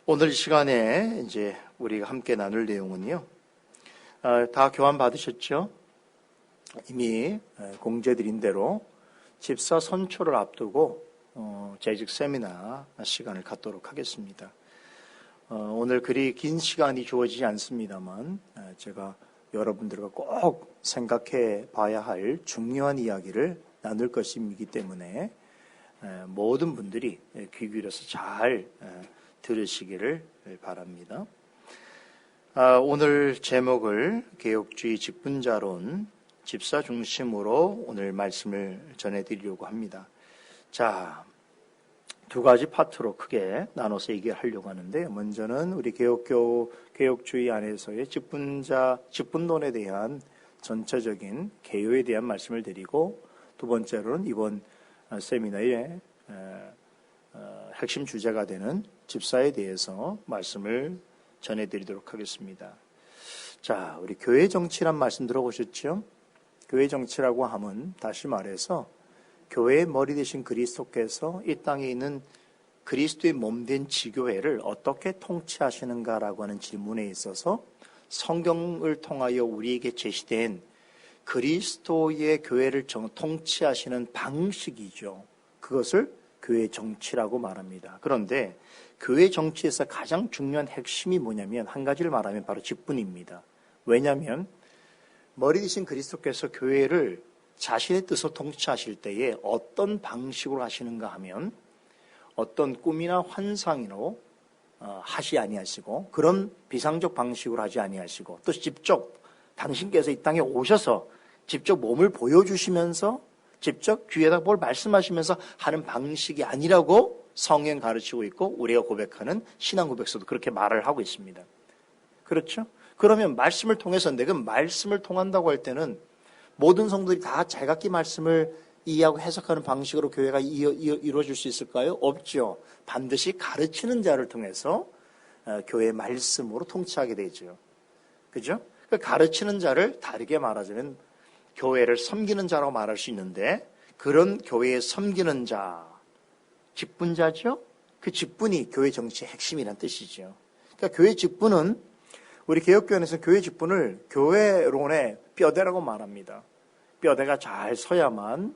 오늘 시간에 이제 우리가 함께 나눌 내용은요. 다 교환 받으셨죠? 이미 공지드린 대로 집사 선초를 앞두고 재직 세미나 시간을 갖도록 하겠습니다. 오늘 그리 긴 시간이 주어지지 않습니다만 제가 여러분들과 꼭 생각해 봐야 할 중요한 이야기를 나눌 것이기 때문에 모든 분들이 귀 기울여서 잘 들으시기를 바랍니다. 오늘 제목을 개혁주의 직분자론 집사 중심으로 오늘 말씀을 전해드리려고 합니다. 자, 두 가지 파트로 크게 나눠서 얘기하려고 하는데, 먼저는 우리 개혁주의 안에서의 직분론에 대한 전체적인 개요에 대한 말씀을 드리고, 두 번째로는 이번 세미나의 핵심 주제가 되는 집사에 대해서 말씀을 전해드리도록 하겠습니다. 자, 우리 교회 정치란 말씀 들어보셨죠? 교회 정치라고 하면 다시 말해서 교회의 머리 되신 그리스도께서 이 땅에 있는 그리스도의 몸된 지교회를 어떻게 통치하시는가라고 하는 질문에 있어서 성경을 통하여 우리에게 제시된 그리스도의 교회를 통치하시는 방식이죠. 그것을 교회 정치라고 말합니다. 그런데 교회 정치에서 가장 중요한 핵심이 뭐냐면 한 가지를 말하면 바로 직분입니다. 왜냐하면 머리 되신 그리스도께서 교회를 자신의 뜻으로 통치하실 때에 어떤 방식으로 하시는가 하면 어떤 꿈이나 환상으로 하지 아니하시고 그런 비상적 방식으로 하지 아니하시고 또 직접 당신께서 이 땅에 오셔서 직접 몸을 보여주시면서 직접 귀에다 뭘 말씀하시면서 하는 방식이 아니라고 성경 가르치고 있고 우리가 고백하는 신앙 고백서도 그렇게 말을 하고 있습니다. 그렇죠? 그러면 말씀을 통해서인데 그 말씀을 통한다고 할 때는 모든 성도들이 다 제각기 말씀을 이해하고 해석하는 방식으로 교회가 이루어질 수 있을까요? 없죠. 반드시 가르치는 자를 통해서 교회의 말씀으로 통치하게 되죠. 그죠? 그 가르치는 자를 다르게 말하자면 교회를 섬기는 자라고 말할 수 있는데 그런 교회에 섬기는 자, 직분자죠? 그 직분이 교회 정치의 핵심이란 뜻이죠. 그러니까 교회 직분은 우리 개혁교회에서 교회 직분을 교회론의 뼈대라고 말합니다. 뼈대가 잘 서야만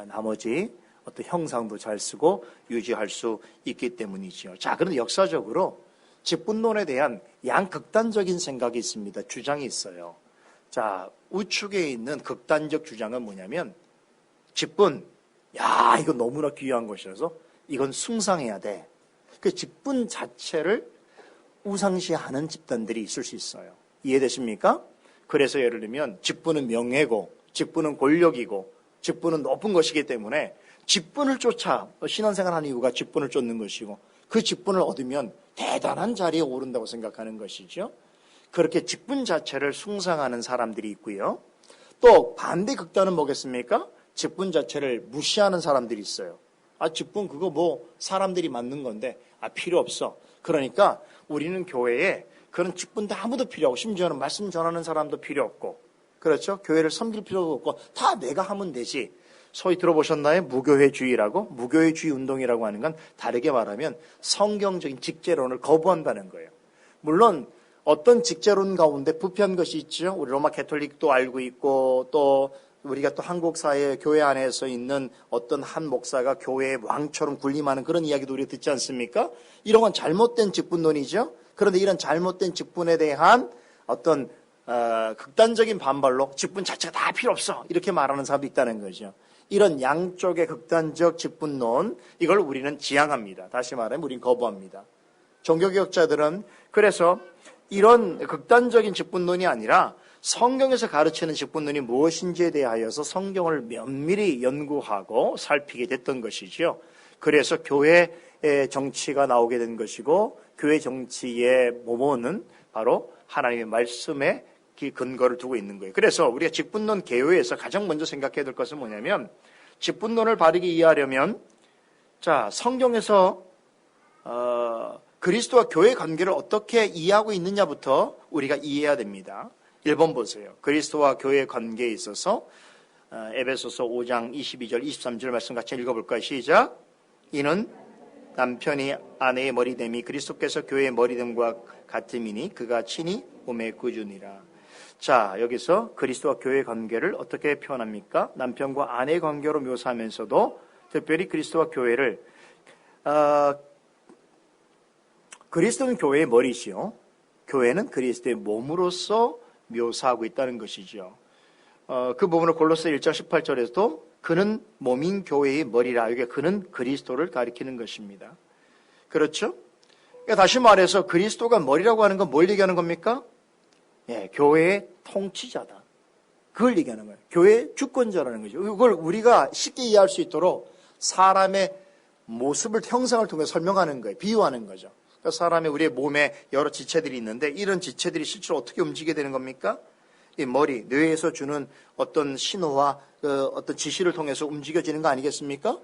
나머지 어떤 형상도 잘 쓰고 유지할 수 있기 때문이죠. 자, 그런데 역사적으로 직분론에 대한 양극단적인 생각이 있습니다. 주장이 있어요. 자, 우측에 있는 극단적 주장은 뭐냐면 직분, 야, 이거 너무나 귀한 것이라서 이건 숭상해야 돼. 그 직분 자체를 우상시하는 집단들이 있을 수 있어요. 이해되십니까? 그래서 예를 들면 직분은 명예고 직분은 권력이고 직분은 높은 것이기 때문에 직분을 쫓아 신앙생활하는 이유가 직분을 쫓는 것이고 그 직분을 얻으면 대단한 자리에 오른다고 생각하는 것이죠. 그렇게 직분 자체를 숭상하는 사람들이 있고요. 또 반대 극단은 뭐겠습니까? 직분 자체를 무시하는 사람들이 있어요. 아, 직분 그거 뭐 사람들이 만든 건데 필요 없어. 그러니까 우리는 교회에 그런 직분도 아무도 필요 없고 심지어는 말씀 전하는 사람도 필요 없고 그렇죠? 교회를 섬길 필요도 없고 다 내가 하면 되지. 소위 들어보셨나요? 무교회주의라고? 무교회주의 운동이라고 하는 건 다르게 말하면 성경적인 직제론을 거부한다는 거예요. 물론 어떤 직제론 가운데 부패한 것이 있죠. 우리 로마 가톨릭도 알고 있고 또 우리가 또 한국 사회 교회 안에서 있는 어떤 한 목사가 교회의 왕처럼 군림하는 그런 이야기도 우리가 듣지 않습니까? 이런 건 잘못된 직분론이죠. 그런데 이런 잘못된 직분에 대한 어떤 극단적인 반발로 직분 자체가 다 필요 없어 이렇게 말하는 사람도 있다는 거죠. 이런 양쪽의 극단적 직분론 이걸 우리는 지향합니다. 다시 말하면 우리는 거부합니다. 종교개혁자들은 그래서 이런 극단적인 직분론이 아니라 성경에서 가르치는 직분론이 무엇인지에 대하여서 성경을 면밀히 연구하고 살피게 됐던 것이죠. 그래서 교회의 정치가 나오게 된 것이고 교회 정치의 모모는 바로 하나님의 말씀에 근거를 두고 있는 거예요. 그래서 우리가 직분론 개요에서 가장 먼저 생각해야 될 것은 뭐냐면 직분론을 바르게 이해하려면 자, 성경에서 그리스도와 교회 관계를 어떻게 이해하고 있느냐부터 우리가 이해해야 됩니다. 1번 보세요. 그리스도와 교회 관계에 있어서 에베소서 5장 22절 23절 말씀 같이 읽어볼까요? 시작. 이는 남편이 아내의 머리됨이 그리스도께서 교회의 머리됨과 같음이니 그가 친히 몸의 구주니라. 자, 여기서 그리스도와 교회의 관계를 어떻게 표현합니까? 남편과 아내의 관계로 묘사하면서도 특별히 그리스도와 교회를 그리스도는 교회의 머리시요, 교회는 그리스도의 몸으로서 묘사하고 있다는 것이죠. 그 부분을 골로새 1장 18절에서도 그는 몸인 교회의 머리라. 이게 그는 그리스도를 가리키는 것입니다. 그렇죠? 그러니까 다시 말해서 그리스도가 머리라고 하는 건 뭘 얘기하는 겁니까? 예, 교회의 통치자다. 그걸 얘기하는 거예요. 교회의 주권자라는 거죠. 이걸 우리가 쉽게 이해할 수 있도록 사람의 모습을, 형상을 통해 설명하는 거예요. 비유하는 거죠. 그러니까 사람의, 우리의 몸에 여러 지체들이 있는데 이런 지체들이 실제로 어떻게 움직이게 되는 겁니까? 이 머리, 뇌에서 주는 어떤 신호와 어떤 지시를 통해서 움직여지는 거 아니겠습니까?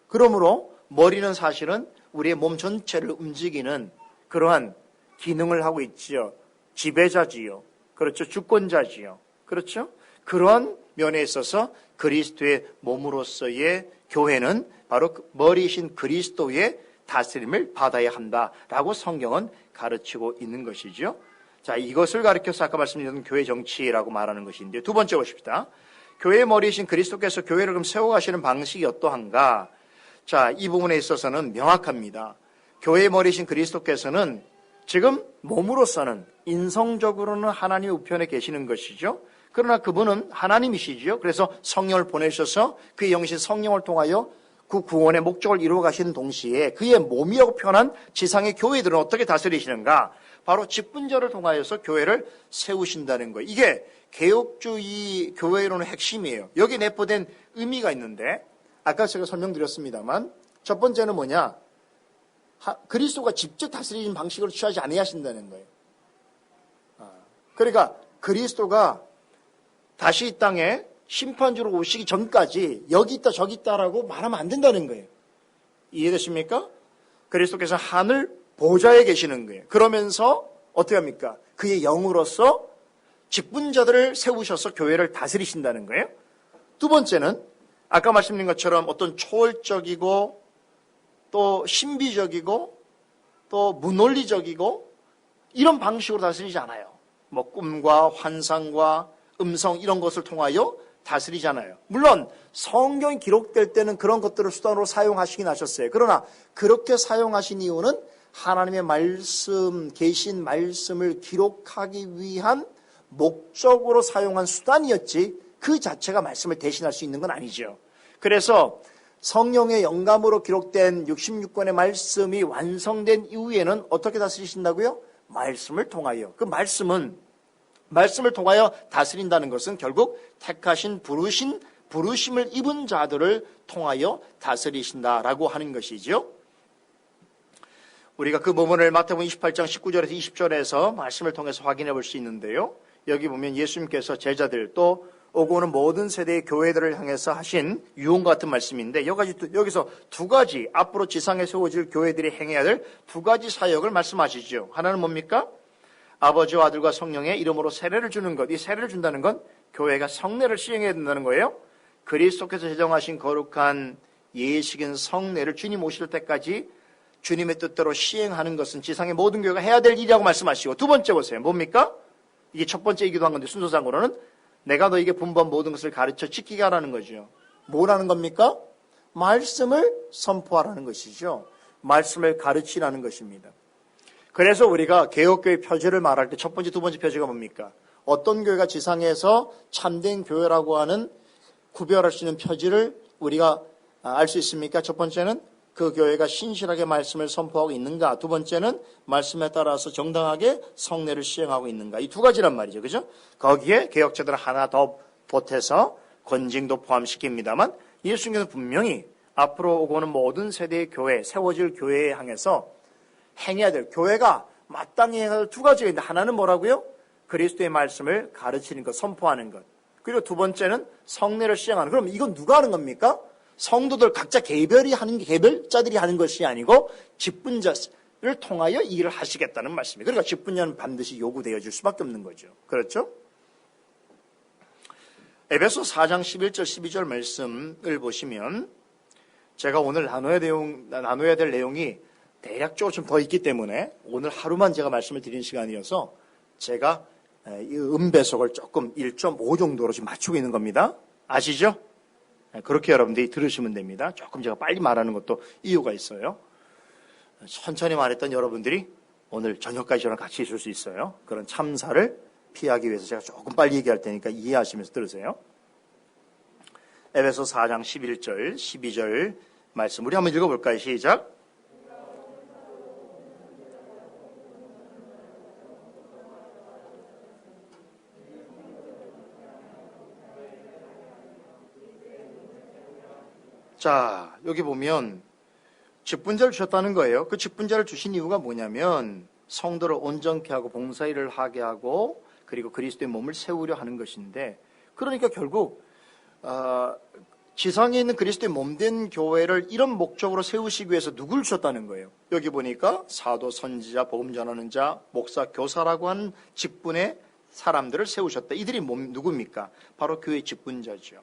그러므로 머리는 사실은 우리의 몸 전체를 움직이는 그러한 기능을 하고 있지요. 지배자지요. 그렇죠. 주권자지요. 그렇죠. 그러한 면에 있어서 그리스도의 몸으로서의 교회는 바로 머리이신 그리스도의 다스림을 받아야 한다라고 성경은 가르치고 있는 것이죠. 자, 이것을 가르쳐서 아까 말씀드린 교회 정치라고 말하는 것인데, 두 번째 보십시다. 교회의 머리이신 그리스도께서 교회를 그럼 세워가시는 방식이 어떠한가? 자, 이 부분에 있어서는 명확합니다. 교회의 머리이신 그리스도께서는 지금 몸으로서는 인성적으로는 하나님의 우편에 계시는 것이죠. 그러나 그분은 하나님이시죠. 그래서 성령을 보내셔서 그의 영이신 성령을 통하여 그 구원의 목적을 이루어 가시는 동시에 그의 몸이라고 표현한 지상의 교회들은 어떻게 다스리시는가? 바로 직분자를 통하여서 교회를 세우신다는 거예요. 이게 개혁주의 교회론의 핵심이에요. 여기 내포된 의미가 있는데 아까 제가 설명드렸습니다만 첫 번째는 뭐냐? 그리스도가 직접 다스리는 방식을 취하지 아니하신다는 거예요. 그러니까 그리스도가 다시 이 땅에 심판주로 오시기 전까지 여기 있다 저기 있다라고 말하면 안 된다는 거예요. 이해되십니까? 그리스도께서 하늘 보좌에 계시는 거예요. 그러면서 어떻게 합니까? 그의 영으로서 직분자들을 세우셔서 교회를 다스리신다는 거예요. 두 번째는 아까 말씀드린 것처럼 어떤 초월적이고 또 신비적이고 또 무논리적이고 이런 방식으로 다스리지 않아요. 뭐 꿈과 환상과 음성 이런 것을 통하여 다스리잖아요. 물론 성경이 기록될 때는 그런 것들을 수단으로 사용하시긴 하셨어요. 그러나 그렇게 사용하신 이유는 하나님의 말씀, 계신 말씀을 기록하기 위한 목적으로 사용한 수단이었지 그 자체가 말씀을 대신할 수 있는 건 아니죠. 그래서 성령의 영감으로 기록된 66권의 말씀이 완성된 이후에는 어떻게 다스리신다고요? 말씀을 통하여. 그 말씀을 통하여 다스린다는 것은 결국 택하신 부르심을 입은 자들을 통하여 다스리신다라고 하는 것이죠. 우리가 그 부분을 마태복음 28장 19절에서 20절에서 말씀을 통해서 확인해 볼 수 있는데요. 여기 보면 예수님께서 제자들 또 오고 오는 모든 세대의 교회들을 향해서 하신 유언과 같은 말씀인데 여기서 두 가지 앞으로 지상에 세워질 교회들이 행해야 될 두 가지 사역을 말씀하시죠. 하나는 뭡니까? 아버지와 아들과 성령의 이름으로 세례를 주는 것. 이 세례를 준다는 건 교회가 성례를 시행해야 된다는 거예요. 그리스도께서 제정하신 거룩한 예식인 성례를 주님 오실 때까지 주님의 뜻대로 시행하는 것은 지상의 모든 교회가 해야 될 일이라고 말씀하시고, 두 번째 보세요. 뭡니까? 이게 첫 번째이기도 한 건데 순서상으로는 내가 너에게 분부한 모든 것을 가르쳐 지키게 하라는 거죠. 뭐라는 겁니까? 말씀을 선포하라는 것이죠. 말씀을 가르치라는 것입니다. 그래서 우리가 개혁교회 표지를 말할 때 첫 번째, 두 번째 표지가 뭡니까? 어떤 교회가 지상에서 참된 교회라고 하는 구별할 수 있는 표지를 우리가 알 수 있습니까? 첫 번째는 그 교회가 신실하게 말씀을 선포하고 있는가? 두 번째는 말씀에 따라서 정당하게 성례를 시행하고 있는가? 이 두 가지란 말이죠. 그죠? 거기에 개혁자들은 하나 더 보태서 권징도 포함시킵니다만 예수님께서 분명히 앞으로 오고 오는 모든 세대의 교회, 세워질 교회에 향해서 행해야 될, 교회가 마땅히 해야 될 두 가지가 있는데 하나는 뭐라고요? 그리스도의 말씀을 가르치는 것, 선포하는 것. 그리고 두 번째는 성례를 시행하는 것. 그럼 이건 누가 하는 겁니까? 성도들 각자 개별자들이 하는 것이 아니고 직분자를 통하여 이 일을 하시겠다는 말씀이에요. 그러니까 직분자는 반드시 요구되어질 수밖에 없는 거죠. 그렇죠? 에베소 4장 11절 12절 말씀을 보시면 제가 오늘 나눠야 될 내용이 대략적으로 좀 더 있기 때문에 오늘 하루만 제가 말씀을 드리는 시간이어서 제가 이 음배속을 조금 1.5 정도로 지금 맞추고 있는 겁니다. 아시죠? 그렇게 여러분들이 들으시면 됩니다. 조금 제가 빨리 말하는 것도 이유가 있어요. 천천히 말했던 여러분들이 오늘 저녁까지 저랑 같이 있을 수 있어요. 그런 참사를 피하기 위해서 제가 조금 빨리 얘기할 테니까 이해하시면서 들으세요. 에베소 4장 11절, 12절 말씀 우리 한번 읽어볼까요? 시작. 자, 여기 보면 직분자를 주셨다는 거예요. 그 직분자를 주신 이유가 뭐냐면 성도를 온전케 하고 봉사일을 하게 하고 그리고 그리스도의 몸을 세우려 하는 것인데, 그러니까 결국 지상에 있는 그리스도의 몸된 교회를 이런 목적으로 세우시기 위해서 누굴 주셨다는 거예요. 여기 보니까 사도, 선지자, 복음 전하는 자, 목사, 교사라고 하는 직분의 사람들을 세우셨다. 이들이 누굽니까? 바로 교회 직분자죠.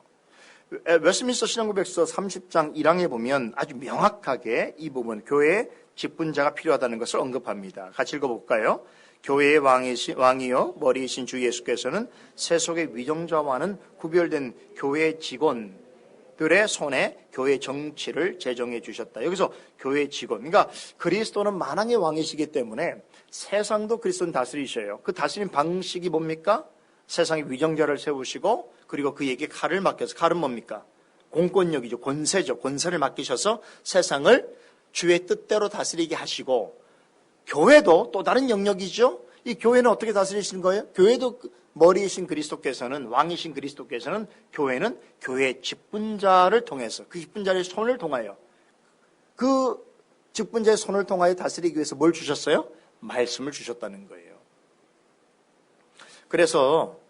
웨스트민스터 신앙고백서 30장 1항에 보면 아주 명확하게 이 부분 교회에 직분자가 필요하다는 것을 언급합니다. 같이 읽어볼까요? 교회의 왕이요 머리이신 주 예수께서는 세속의 위정자와는 구별된 교회 직원들의 손에 교회 정치를 제정해 주셨다. 여기서 교회 직원, 그러니까 그리스도는 만왕의 왕이시기 때문에 세상도 그리스도는 다스리셔요. 그 다스린 방식이 뭡니까? 세상의 위정자를 세우시고 그리고 그에게 칼을 맡겨서, 칼은 뭡니까? 공권력이죠. 권세죠. 권세를 맡기셔서 세상을 주의 뜻대로 다스리게 하시고, 교회도 또 다른 영역이죠. 이 교회는 어떻게 다스리시는 거예요? 교회도 머리이신 그리스도께서는, 왕이신 그리스도께서는 교회는 교회의 직분자를 통해서, 그 직분자의 손을 통하여, 그 직분자의 손을 통하여 다스리기 위해서 뭘 주셨어요? 말씀을 주셨다는 거예요. 그래서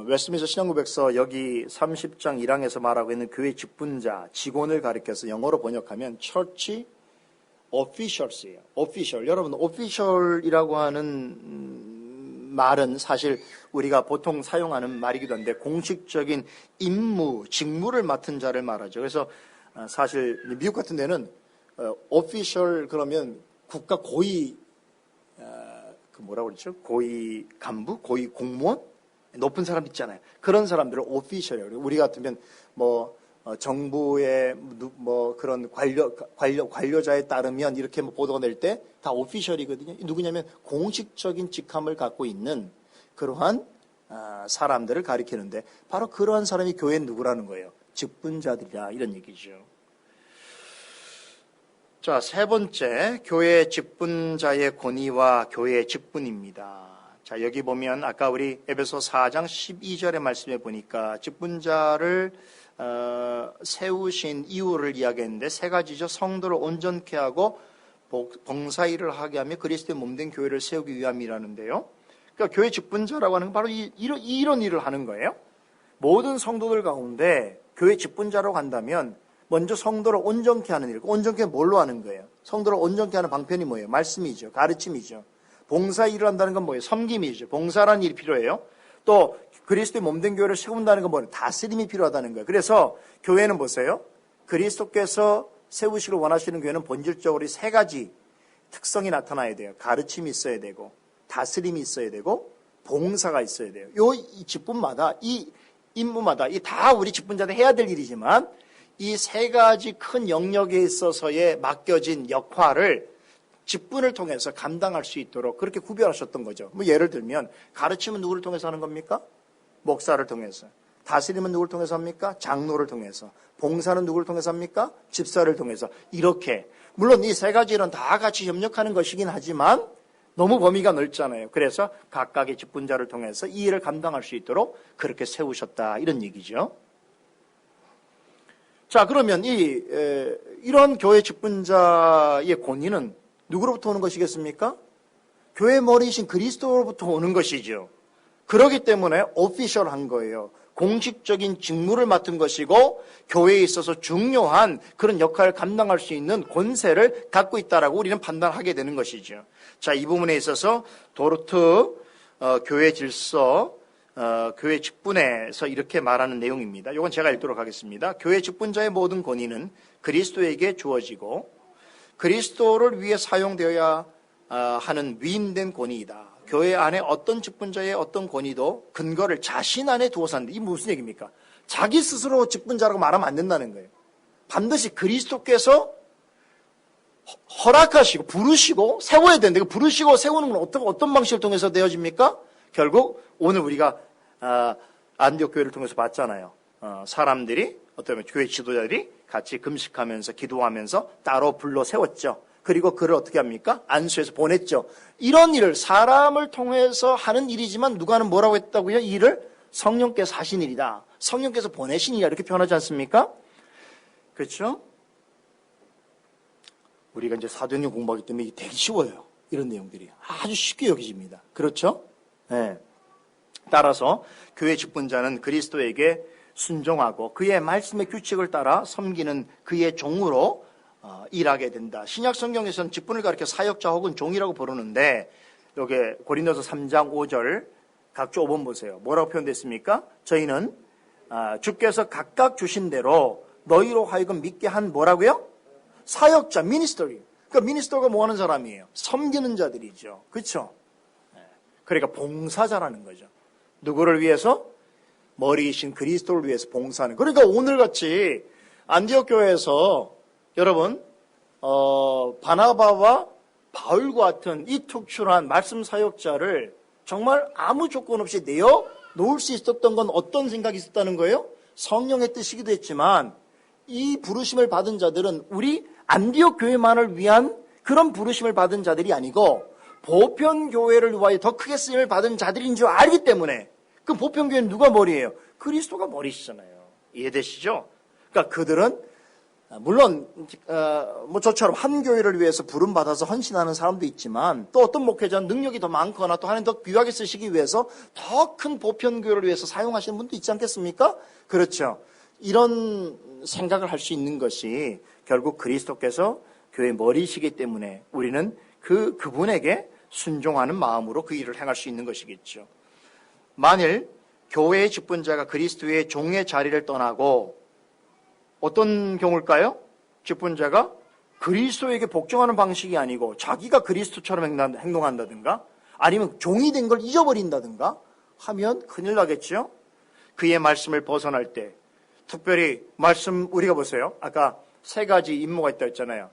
웨스트민스터 신앙고백서 여기 30장 1항에서 말하고 있는 교회 직분자, 직원을 가리켜서 영어로 번역하면 church officials예요. official. 여러분, official이라고 하는 말은 사실 우리가 보통 사용하는 말이기도 한데 공식적인 임무, 직무를 맡은 자를 말하죠. 그래서 사실 미국 같은 데는 official 그러면 국가 고위 그 뭐라고 그러죠? 고위 간부, 고위 공무원, 높은 사람 있잖아요. 그런 사람들을 오피셜이에요. 우리 같으면 정부의 그런 관료자에 따르면 이렇게 보도가 낼 때 다 오피셜이거든요. 누구냐면 공식적인 직함을 갖고 있는 그러한 사람들을 가리키는데 바로 그러한 사람이 교회는 누구라는 거예요? 직분자들이라 이런 얘기죠. 자, 세 번째, 교회 직분자의 권위와 교회의 직분입니다. 자, 여기 보면 아까 우리 에베소 4장 12절의 말씀에 보니까 직분자를 세우신 이유를 이야기했는데 세 가지죠. 성도를 온전케 하고 봉사일을 하게 하며 그리스도의 몸된 교회를 세우기 위함이라는데요. 그러니까 교회 직분자라고 하는 건 바로 이런 일을 하는 거예요. 모든 성도들 가운데 교회 직분자라고 한다면 먼저 성도를 온전케 하는 일, 온전케 뭘로 하는 거예요? 성도를 온전케 하는 방편이 뭐예요? 말씀이죠. 가르침이죠. 봉사 일을 한다는 건 뭐예요? 섬김이죠. 봉사라는 일이 필요해요. 또 그리스도의 몸된 교회를 세운다는 건 뭐예요? 다스림이 필요하다는 거예요. 그래서 교회는 보세요. 그리스도께서 세우시길 원하시는 교회는 본질적으로 세 가지 특성이 나타나야 돼요. 가르침이 있어야 되고, 다스림이 있어야 되고, 봉사가 있어야 돼요. 이 직분마다, 이 임무마다, 이 다 우리 직분자들 해야 될 일이지만 이 세 가지 큰 영역에 있어서의 맡겨진 역할을 직분을 통해서 감당할 수 있도록 그렇게 구별하셨던 거죠. 뭐 예를 들면 가르침은 누구를 통해서 하는 겁니까? 목사를 통해서. 다스림은 누구를 통해서 합니까? 장로를 통해서. 봉사는 누구를 통해서 합니까? 집사를 통해서. 이렇게. 물론 이 세 가지는 다 같이 협력하는 것이긴 하지만 너무 범위가 넓잖아요. 그래서 각각의 직분자를 통해서 이 일을 감당할 수 있도록 그렇게 세우셨다 이런 얘기죠. 자, 그러면 이런 교회 직분자의 권위는 누구로부터 오는 것이겠습니까? 교회 머리이신 그리스도로부터 오는 것이죠. 그렇기 때문에 오피셜한 거예요. 공식적인 직무를 맡은 것이고 교회에 있어서 중요한 그런 역할을 감당할 수 있는 권세를 갖고 있다라고 우리는 판단하게 되는 것이죠. 자, 이 부분에 있어서 도르트 교회 질서 교회 직분에서 이렇게 말하는 내용입니다. 이건 제가 읽도록 하겠습니다. 교회 직분자의 모든 권위는 그리스도에게 주어지고 그리스도를 위해 사용되어야 하는 위임된 권위이다. 교회 안에 어떤 직분자의 어떤 권위도 근거를 자신 안에 두어서 하는데, 이 무슨 얘기입니까? 자기 스스로 직분자라고 말하면 안 된다는 거예요. 반드시 그리스도께서 허락하시고 부르시고 세워야 되는데, 그 부르시고 세우는 건 어떤 방식을 통해서 되어집니까? 결국 오늘 우리가 안디옥 교회를 통해서 봤잖아요. 사람들이, 어떤 교회 지도자들이 같이 금식하면서 기도하면서 따로 불러 세웠죠. 그리고 그를 어떻게 합니까? 안수해서 보냈죠. 이런 일을 사람을 통해서 하는 일이지만 누가는 뭐라고 했다고요? 이 일을 성령께서 하신 일이다. 성령께서 보내신 일이다. 이렇게 표현하지 않습니까? 그렇죠? 우리가 이제 사도행전 공부하기 때문에 이게 되게 쉬워요. 이런 내용들이 아주 쉽게 여겨집니다. 그렇죠? 네. 따라서 교회 직분자는 그리스도에게 순종하고 그의 말씀의 규칙을 따라 섬기는 그의 종으로 일하게 된다. 신약 성경에서는 직분을 가리켜 사역자 혹은 종이라고 부르는데, 여기 고린도서 3장 5절 각조 5번 보세요. 뭐라고 표현됐습니까? 저희는 주께서 각각 주신 대로 너희로 하여금 믿게 한 뭐라고요? 사역자, 미니스터리. 그러니까 미니스터가 뭐 하는 사람이에요? 섬기는 자들이죠. 그렇죠? 그러니까 봉사자라는 거죠. 누구를 위해서? 머리이신 그리스도를 위해서 봉사하는. 그러니까 오늘같이 안디옥 교회에서 여러분 바나바와 바울과 같은 이 특출한 말씀 사역자를 정말 아무 조건 없이 내어 놓을 수 있었던 건 어떤 생각이 있었다는 거예요? 성령의 뜻이기도 했지만 이 부르심을 받은 자들은 우리 안디옥 교회만을 위한 그런 부르심을 받은 자들이 아니고 보편교회를 위하여 더 크게 쓰임을 받은 자들인 줄 알기 때문에, 그 보편교회는 누가 머리예요? 그리스도가 머리시잖아요. 이해되시죠? 그러니까 그들은 물론 뭐 저처럼 한 교회를 위해서 부름받아서 헌신하는 사람도 있지만, 또 어떤 목회자는 능력이 더 많거나 또 하나님 더 귀하게 쓰시기 위해서 더 큰 보편교회를 위해서 사용하시는 분도 있지 않겠습니까? 그렇죠. 이런 생각을 할 수 있는 것이 결국 그리스도께서 교회 머리시기 때문에 우리는 그분에게 순종하는 마음으로 그 일을 행할 수 있는 것이겠죠. 만일 교회의 직분자가 그리스도의 종의 자리를 떠나고, 어떤 경우일까요? 직분자가 그리스도에게 복종하는 방식이 아니고 자기가 그리스도처럼 행동한다든가 아니면 종이 된 걸 잊어버린다든가 하면 큰일 나겠죠. 그의 말씀을 벗어날 때, 특별히 말씀, 우리가 보세요. 아까 3가지 임무가 있다고 했잖아요.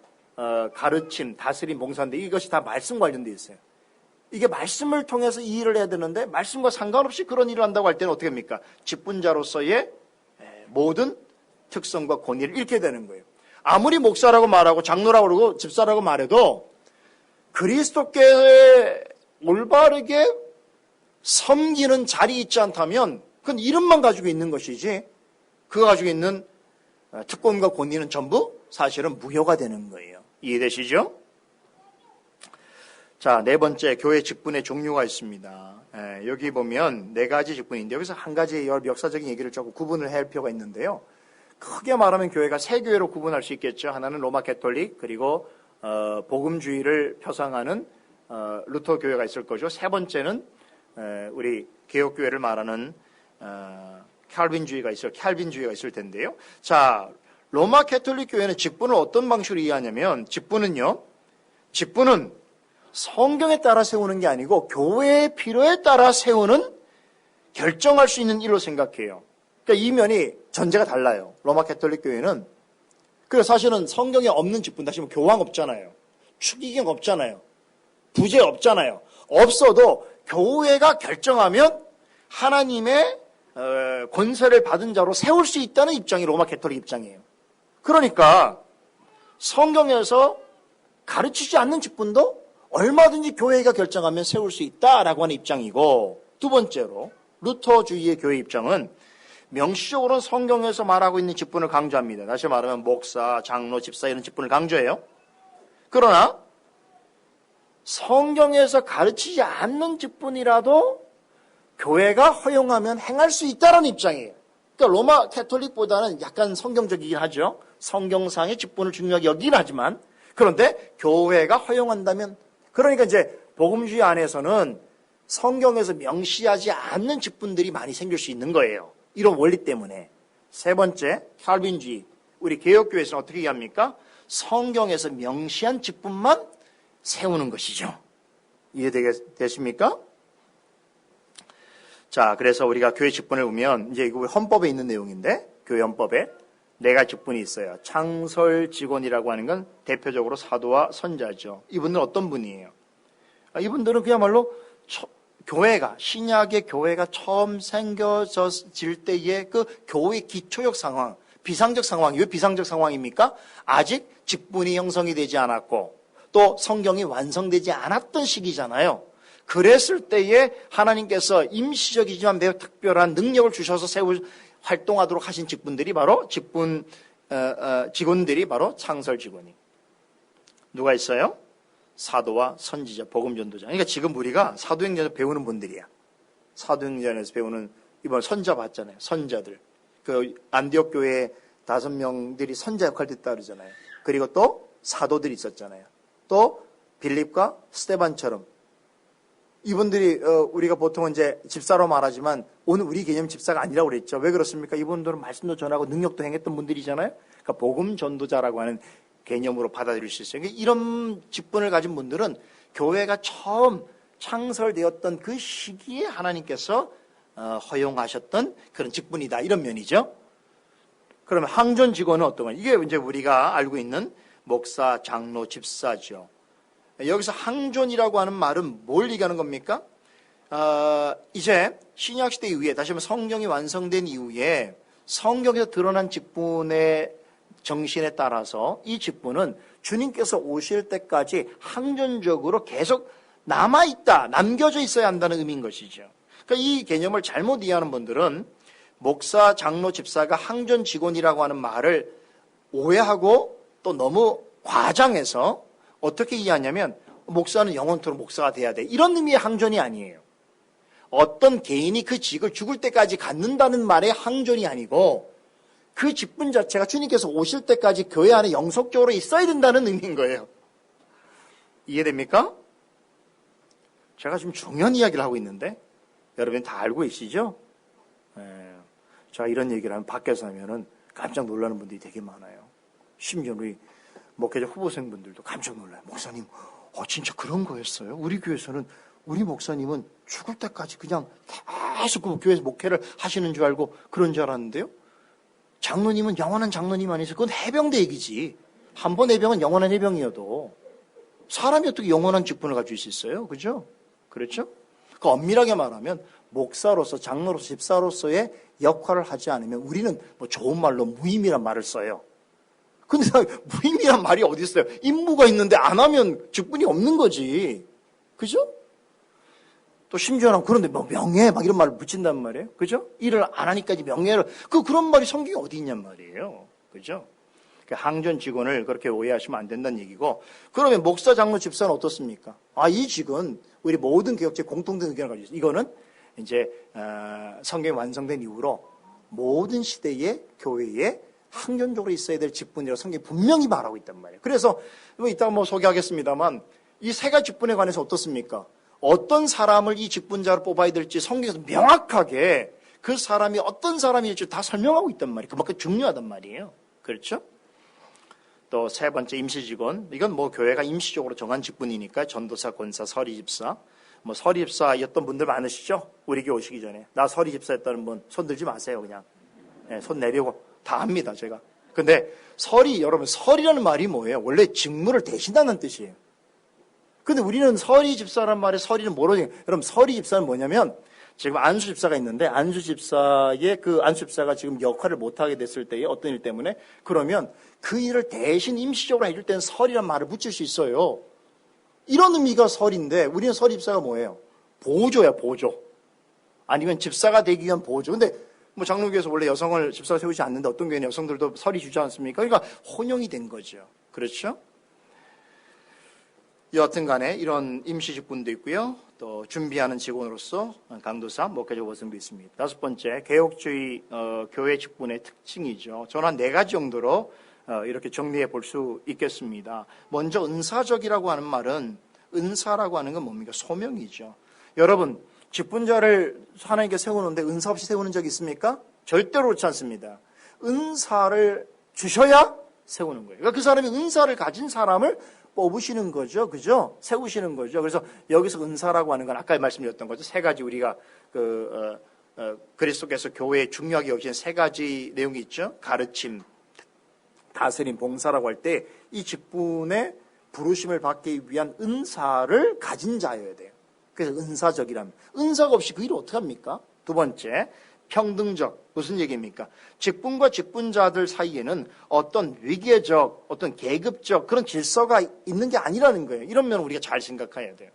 가르침, 다스림, 봉사인데 이것이 다 말씀 관련되어 있어요. 이게 말씀을 통해서 이 일을 해야 되는데 말씀과 상관없이 그런 일을 한다고 할 때는 어떻게 합니까? 직분자로서의 모든 특성과 권위를 잃게 되는 거예요. 아무리 목사라고 말하고 장로라고 그러고 집사라고 말해도 그리스도께 올바르게 섬기는 자리에 있지 않다면 그건 이름만 가지고 있는 것이지, 그가 가지고 있는 특권과 권위는 전부 사실은 무효가 되는 거예요. 이해되시죠? 자, 4번째, 교회 직분의 종류가 있습니다. 여기 보면 4가지 직분인데 여기서 한 가지 역사적인 얘기를 조금 구분을 해야 할 필요가 있는데요. 크게 말하면 교회가 3교회로 구분할 수 있겠죠. 하나는 로마 캐톨릭, 그리고 복음주의를 표상하는 루터 교회가 있을 거죠. 3번째는 우리 개혁교회를 말하는 칼빈주의가 있을 텐데요. 자, 로마 캐톨릭 교회는 직분을 어떤 방식으로 이해하냐면, 직분은 성경에 따라 세우는 게 아니고 교회의 필요에 따라 세우는, 결정할 수 있는 일로 생각해요. 그러니까 이 면이 전제가 달라요. 로마 캐톨릭 교회는. 그래서 사실은 성경에 없는 직분, 다시 말하면 교황 없잖아요. 추기경 없잖아요. 부제 없잖아요. 없어도 교회가 결정하면 하나님의 권세를 받은 자로 세울 수 있다는 입장이 로마 캐톨릭 입장이에요. 그러니까 성경에서 가르치지 않는 직분도 얼마든지 교회가 결정하면 세울 수 있다라고 하는 입장이고, 2번째로 루터주의의 교회 입장은 명시적으로는 성경에서 말하고 있는 직분을 강조합니다. 다시 말하면 목사, 장로, 집사 이런 직분을 강조해요. 그러나 성경에서 가르치지 않는 직분이라도 교회가 허용하면 행할 수 있다는 입장이에요. 그러니까 로마 캐톨릭보다는 약간 성경적이긴 하죠. 성경상의 직분을 중요하게 여기긴 하지만, 그런데 교회가 허용한다면, 그러니까 이제 복음주의 안에서는 성경에서 명시하지 않는 직분들이 많이 생길 수 있는 거예요. 이런 원리 때문에. 3번째, 칼빈주의. 우리 개혁교회에서는 어떻게 얘기합니까? 성경에서 명시한 직분만 세우는 것이죠. 이해되십니까? 자, 그래서 우리가 교회 직분을 보면 이제 이거 헌법에 있는 내용인데 교회 헌법에 네 가지 직분이 있어요. 창설 직원이라고 하는 건 대표적으로 사도와 선자죠. 이분들은 어떤 분이에요? 이분들은 그야말로 교회가 신약의 교회가 처음 생겨질 때의 그 교회 기초적 상황, 비상적 상황이 왜 비상적 상황입니까? 아직 직분이 형성이 되지 않았고 또 성경이 완성되지 않았던 시기잖아요. 그랬을 때에 하나님께서 임시적이지만 매우 특별한 능력을 주셔서 활동하도록 하신 직분들이 바로 직원들이 바로 창설 직원이. 누가 있어요? 사도와 선지자, 복음 전도자. 그러니까 지금 우리가 사도행전에서 배우는 분들이야. 사도행전에서 배우는 이번 선자 봤잖아요. 선자들. 그 안디옥 교회 5명들이 선자 역할을 했다 그러잖아요. 그리고 또 사도들이 있었잖아요. 또 빌립과 스데반처럼 이분들이 우리가 보통은 이제 집사로 말하지만 오늘 우리 개념 집사가 아니라고 그랬죠. 왜 그렇습니까? 이분들은 말씀도 전하고 능력도 행했던 분들이잖아요. 그러니까 복음 전도자라고 하는 개념으로 받아들일 수 있어요. 그러니까 이런 직분을 가진 분들은 교회가 처음 창설되었던 그 시기에 하나님께서 허용하셨던 그런 직분이다. 이런 면이죠. 그러면 항전 직원은 어떤 거냐? 이게 이제 우리가 알고 있는 목사, 장로, 집사죠. 여기서 항존이라고 하는 말은 뭘 얘기하는 겁니까? 이제 신약시대 이후에 다시 한번 성경이 완성된 이후에 성경에서 드러난 직분의 정신에 따라서 이 직분은 주님께서 오실 때까지 항존적으로 계속 남아있다, 남겨져 있어야 한다는 의미인 것이죠. 그러니까 이 개념을 잘못 이해하는 분들은 목사, 장로, 집사가 항존 직원이라고 하는 말을 오해하고 또 너무 과장해서 어떻게 이해하냐면 목사는 영원토록 목사가 돼야 돼. 이런 의미의 항존이 아니에요. 어떤 개인이 그 직을 죽을 때까지 갖는다는 말의 항존이 아니고 그 직분 자체가 주님께서 오실 때까지 교회 안에 영속적으로 있어야 된다는 의미인 거예요. 이해됩니까? 제가 지금 중요한 이야기를 하고 있는데 여러분 다 알고 계시죠? 제가 이런 얘기를 하면 밖에서 하면은 깜짝 놀라는 분들이 되게 많아요. 심지어 우리 목회자 후보생분들도 깜짝 놀라요. 목사님, 진짜 그런 거였어요? 우리 교회에서는 우리 목사님은 죽을 때까지 그냥 계속 그 교회에서 목회를 하시는 줄 알고 그런 줄 알았는데요. 장로님은 영원한 장로님 아니세요? 그건 해병대 얘기지. 한 번 해병은 영원한 해병이어도 사람이 어떻게 영원한 직분을 가질 수 있어요? 그죠? 그렇죠? 그 엄밀하게 말하면 목사로서 장로로서 집사로서의 역할을 하지 않으면 우리는 뭐 좋은 말로 무임이란 말을 써요. 근데 무임이란 말이 어디 있어요? 임무가 있는데 안 하면 직분이 없는 거지. 그죠? 또 심지어는 그런데 뭐 명예 막 이런 말을 붙인단 말이에요. 그죠? 일을 안 하니까 명예를 그런 말이 성경에 어디 있냔 말이에요. 그죠? 항전 직원을 그렇게 오해하시면 안 된다는 얘기고 그러면 목사, 장로, 집사는 어떻습니까? 이 직은 우리 모든 개혁자의 공통된 의견을 가지고 있어요. 이거는 이제 성경이 완성된 이후로 모든 시대의 교회에 항전적으로 있어야 될 직분이라고 성경이 분명히 말하고 있단 말이에요. 그래서 이따가 소개하겠습니다만 이 세 가지 직분에 관해서 어떻습니까? 어떤 사람을 이 직분자로 뽑아야 될지 성경에서 명확하게 그 사람이 어떤 사람일지 다 설명하고 있단 말이에요. 그만큼 중요하단 말이에요. 그렇죠? 또 세 번째 임시직원. 이건 뭐 교회가 임시적으로 정한 직분이니까 전도사, 권사, 서리집사. 뭐 서리집사였던 분들 많으시죠? 우리 교회 오시기 전에. 나 서리집사였다는 분 손 들지 마세요. 그냥. 손 내려고. 다 합니다. 제가. 근데 여러분 설이라는 말이 뭐예요? 원래 직무를 대신하는 뜻이에요. 근데 우리는 서리집사란 말에 서리는 뭐로 여러분 서리집사는 뭐냐면 지금 안수집사가 있는데 안수집사의 그 안수집사가 지금 역할을 못하게 됐을 때에 어떤 일 때문에 그러면 그 일을 대신 임시적으로 해줄 때는 설이란 말을 붙일 수 있어요. 이런 의미가 설인데 우리는 서리집사가 뭐예요? 보조야, 보조. 아니면 집사가 되기 위한 보조. 근데 뭐 장로교에서 원래 여성을 집사로 세우지 않는데 어떤 교회는 여성들도 설이 주지 않습니까? 그러니까 혼용이 된 거죠. 그렇죠? 여하튼 간에 이런 임시 직분도 있고요. 또 준비하는 직원으로서 강도사, 목회자 보성도 있습니다. 다섯 번째, 개혁주의 교회 직분의 특징이죠. 저는 한 4가지 정도로 이렇게 정리해 볼 수 있겠습니다. 먼저 은사적이라고 하는 말은 은사라고 하는 건 뭡니까? 소명이죠. 여러분, 직분자를 하나님께 세우는데 은사 없이 세우는 적이 있습니까? 절대로 그렇지 않습니다. 은사를 주셔야 세우는 거예요. 그러니까 그 사람이 은사를 가진 사람을 뽑으시는 거죠. 그죠? 세우시는 거죠. 그래서 여기서 은사라고 하는 건 아까 말씀드렸던 거죠. 세 가지 우리가 그리스도께서 교회에 중요하게 여기는 세 가지 내용이 있죠. 가르침, 다스림, 봉사라고 할 때 이 직분의 부르심을 받기 위한 은사를 가진 자여야 돼요. 그래서 은사적이라면. 은사가 없이 그 일을 어떻게 합니까? 두 번째, 평등적. 무슨 얘기입니까? 직분과 직분자들 사이에는 어떤 위계적, 어떤 계급적 그런 질서가 있는 게 아니라는 거예요. 이런 면을 우리가 잘 생각해야 돼요.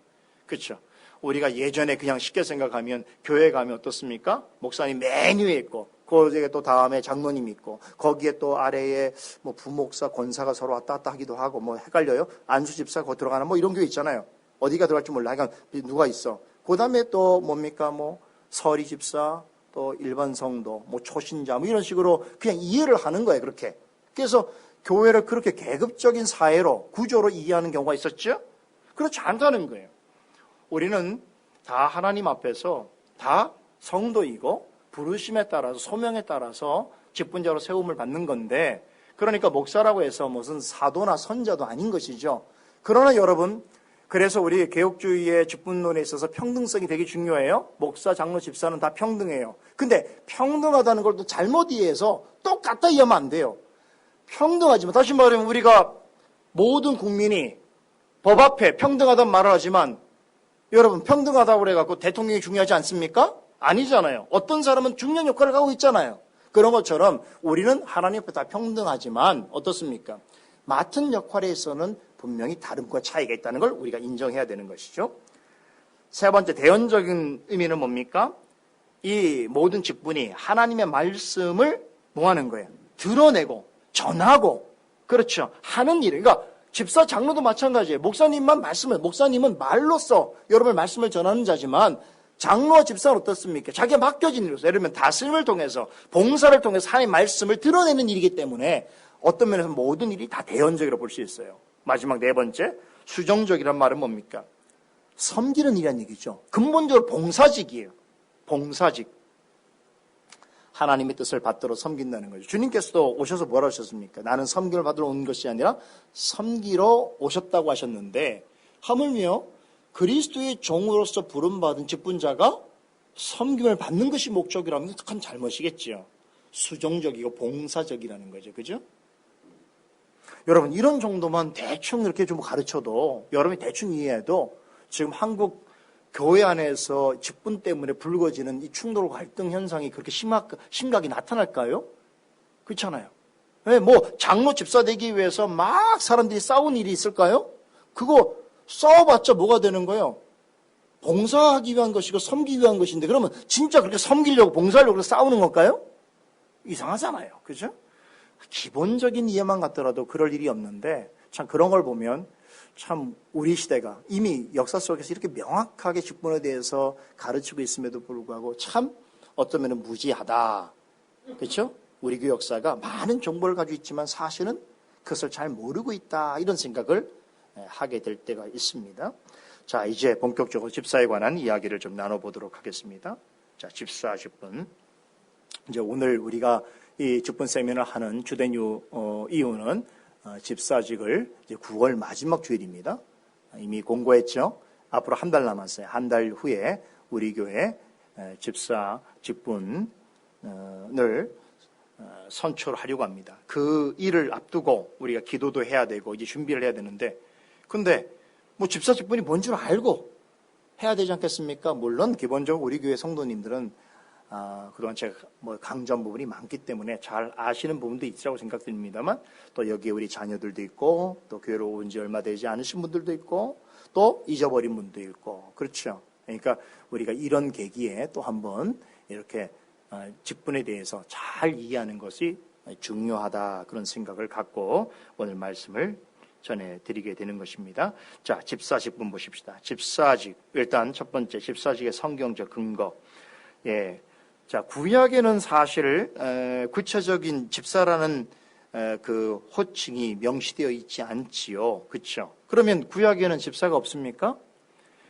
그렇죠? 우리가 예전에 그냥 쉽게 생각하면 교회 가면 어떻습니까? 목사님 맨 위에 있고 거기에 또 다음에 장로님 있고 거기에 또 아래에 뭐 부목사, 권사가 서로 왔다 갔다 하기도 하고 뭐 헷갈려요? 안수 집사 거 들어가나 뭐 이런 교회 있잖아요. 어디가 들어갈지 몰라. 그러니까 누가 있어. 그 다음에 또 뭡니까? 뭐 서리 집사, 또 일반 성도, 뭐 초신자 뭐 이런 식으로 그냥 이해를 하는 거예요. 그렇게. 그래서 교회를 그렇게 계급적인 사회로 구조로 이해하는 경우가 있었죠. 그렇지 않다는 거예요. 우리는 다 하나님 앞에서 다 성도이고 부르심에 따라서 소명에 따라서 직분자로 세움을 받는 건데 그러니까 목사라고 해서 무슨 사도나 선자도 아닌 것이죠. 그러나 여러분 그래서 우리 개혁주의의 직분론에 있어서 평등성이 되게 중요해요. 목사, 장로, 집사는 다 평등해요. 근데 평등하다는 걸 또 잘못 이해해서 똑같다 이해하면 안 돼요. 평등하지만 다시 말하면 우리가 모든 국민이 법 앞에 평등하다는 말을 하지만 여러분 평등하다고 그래갖고 대통령이 중요하지 않습니까? 아니잖아요. 어떤 사람은 중요한 역할을 하고 있잖아요. 그런 것처럼 우리는 하나님 앞에 다 평등하지만 어떻습니까? 맡은 역할에서는 분명히 다름과 차이가 있다는 걸 우리가 인정해야 되는 것이죠. 세 번째 대연적인 의미는 뭡니까? 이 모든 직분이 하나님의 말씀을 뭐 하는 거예요? 드러내고 전하고 그렇죠. 하는 일. 그러니까 집사 장로도 마찬가지예요. 목사님은 말로써 여러분의 말씀을 전하는 자지만 장로와 집사는 어떻습니까? 자기가 맡겨진 일로서 예를 들면 다스림을 통해서 봉사를 통해서 하나님의 말씀을 드러내는 일이기 때문에 어떤 면에서 모든 일이 다 대연적이라고 볼 수 있어요. 마지막 네 번째, 수정적이란 말은 뭡니까? 섬기는 일이란 얘기죠. 근본적으로 봉사직이에요. 봉사직. 하나님의 뜻을 받들어 섬긴다는 거죠. 주님께서도 오셔서 뭐라 하셨습니까? 나는 섬김을 받으러 온 것이 아니라 섬기러 오셨다고 하셨는데 하물며 그리스도의 종으로서 부름받은 직분자가 섬김을 받는 것이 목적이라면 큰 잘못이겠지요. 수정적이고 봉사적이라는 거죠. 그죠? 여러분 이런 정도만 대충 이렇게 좀 가르쳐도 여러분이 대충 이해해도 지금 한국 교회 안에서 직분 때문에 불거지는 이 충돌 갈등 현상이 그렇게 심각히 나타날까요? 그렇잖아요. 네, 뭐 장로 집사 되기 위해서 막 사람들이 싸운 일이 있을까요? 그거 싸워봤자 뭐가 되는 거예요? 봉사하기 위한 것이고 섬기기 위한 것인데 그러면 진짜 그렇게 섬기려고 봉사하려고 싸우는 걸까요? 이상하잖아요. 그죠? 기본적인 이해만 갖더라도 그럴 일이 없는데 참 그런 걸 보면 참 우리 시대가 이미 역사 속에서 이렇게 명확하게 직분에 대해서 가르치고 있음에도 불구하고 참 어떤 면은 무지하다. 그렇죠? 우리 교회 역사가 많은 정보를 가지고 있지만 사실은 그것을 잘 모르고 있다. 이런 생각을 하게 될 때가 있습니다. 자, 이제 본격적으로 집사에 관한 이야기를 좀 나눠보도록 하겠습니다. 자, 집사 직분. 이제 오늘 우리가 이 직분 세미나를 하는 주된 이유는 집사직을 이제 9월 마지막 주일입니다. 이미 공고했죠. 앞으로 한 달 남았어요. 한 달 후에 우리 교회 집사 직분을 선출하려고 합니다. 그 일을 앞두고 우리가 기도도 해야 되고 이제 준비를 해야 되는데 근데 뭐 집사 직분이 뭔 줄 알고 해야 되지 않겠습니까? 물론 기본적으로 우리 교회 성도님들은 그동안 제가 뭐 강조한 부분이 많기 때문에 잘 아시는 부분도 있으라고 생각됩니다만 또 여기에 우리 자녀들도 있고 또 교회로 온 지 얼마 되지 않으신 분들도 있고 또 잊어버린 분도 있고 그렇죠. 그러니까 우리가 이런 계기에 또 한번 이렇게 직분에 대해서 잘 이해하는 것이 중요하다 그런 생각을 갖고 오늘 말씀을 전해드리게 되는 것입니다. 자, 집사 직분 보십시다. 집사직 일단 첫 번째 집사직의 성경적 근거. 예. 자, 구약에는 사실 구체적인 집사라는 그 호칭이 명시되어 있지 않지요. 그렇죠? 그러면 구약에는 집사가 없습니까?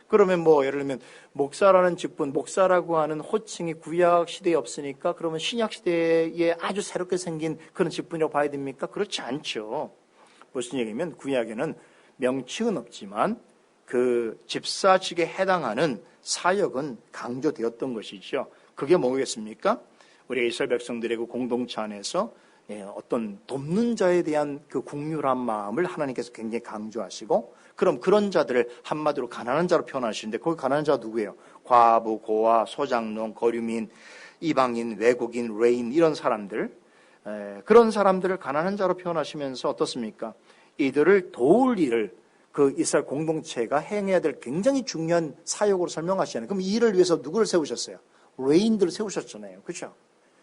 그러면 뭐 예를 들면 목사라는 직분, 목사라고 하는 호칭이 구약 시대에 없으니까 그러면 신약 시대에 아주 새롭게 생긴 그런 직분이라고 봐야 됩니까? 그렇지 않죠. 무슨 얘기냐면 구약에는 명칭은 없지만 그 집사직에 해당하는 사역은 강조되었던 것이죠. 그게 뭐겠습니까? 우리 이스라엘 백성들의 그 공동체 안에서 어떤 돕는 자에 대한 그 국률한 마음을 하나님께서 굉장히 강조하시고, 그럼 그런 자들을 한마디로 가난한 자로 표현하시는데, 거기 가난한 자가 누구예요? 과부, 고아, 소장농, 거류민, 이방인, 외국인, 레인, 이런 사람들, 그런 사람들을 가난한 자로 표현하시면서 어떻습니까? 이들을 도울 일을 그 이스라엘 공동체가 행해야 될 굉장히 중요한 사역으로 설명하시잖아요. 그럼 이 일을 위해서 누구를 세우셨어요? 레인들을 세우셨잖아요. 그렇죠?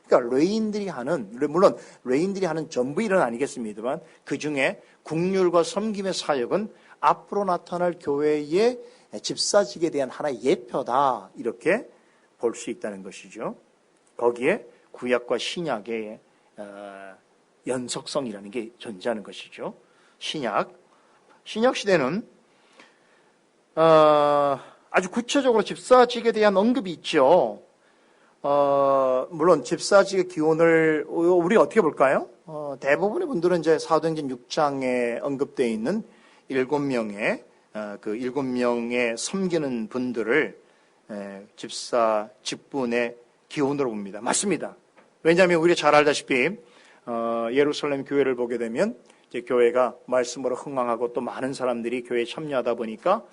그러니까 레인들이 하는, 물론 레인들이 하는 전부 일은 아니겠습니다만 그 중에 국률과 섬김의 사역은 앞으로 나타날 교회의 집사직에 대한 하나의 예표다, 이렇게 볼 수 있다는 것이죠. 거기에 구약과 신약의 연속성이라는 게 존재하는 것이죠. 신약 시대는 아주 구체적으로 집사직에 대한 언급이 있죠. 물론 집사직의 기원을 우리가 어떻게 볼까요? 대부분의 분들은 이제 사도행전 6장에 언급되어 있는 7명의 그 7명의 섬기는 분들을 집사 직분의 기원으로 봅니다. 맞습니다. 왜냐하면 우리가 잘 알다시피 예루살렘 교회를 보게 되면 이제 교회가 말씀으로 흥황하고 또 많은 사람들이 교회에 참여하다 보니까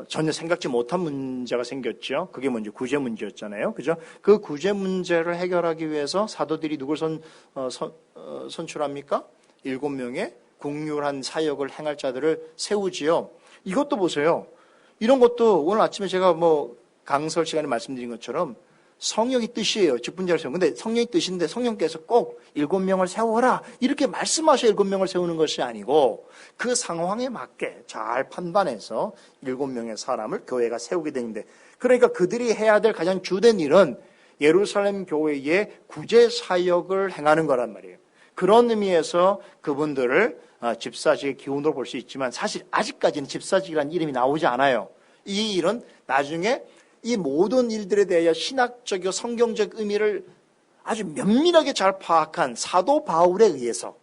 전혀 생각지 못한 문제가 생겼죠. 그게 먼저 구제 문제였잖아요. 그죠? 그 구제 문제를 해결하기 위해서 사도들이 누굴 선출합니까? 7명의 국률한 사역을 행할 자들을 세우지요. 이것도 보세요. 이런 것도 오늘 아침에 제가 뭐 강설 시간에 말씀드린 것처럼 성령의 뜻이에요. 직분자를 세우는. 근데 성령의 뜻인데 성령께서 꼭 7명을 세워라, 이렇게 말씀하셔 7명을 세우는 것이 아니고 그 상황에 맞게 잘 판단해서 7명의 사람을 교회가 세우게 되는데, 그러니까 그들이 해야 될 가장 주된 일은 예루살렘 교회의 구제 사역을 행하는 거란 말이에요. 그런 의미에서 그분들을 집사직의 기운으로 볼 수 있지만 사실 아직까지는 집사직이라는 이름이 나오지 않아요. 이 일은 나중에 이 모든 일들에 대하여 신학적이고 성경적 의미를 아주 면밀하게 잘 파악한 사도 바울에 의해서,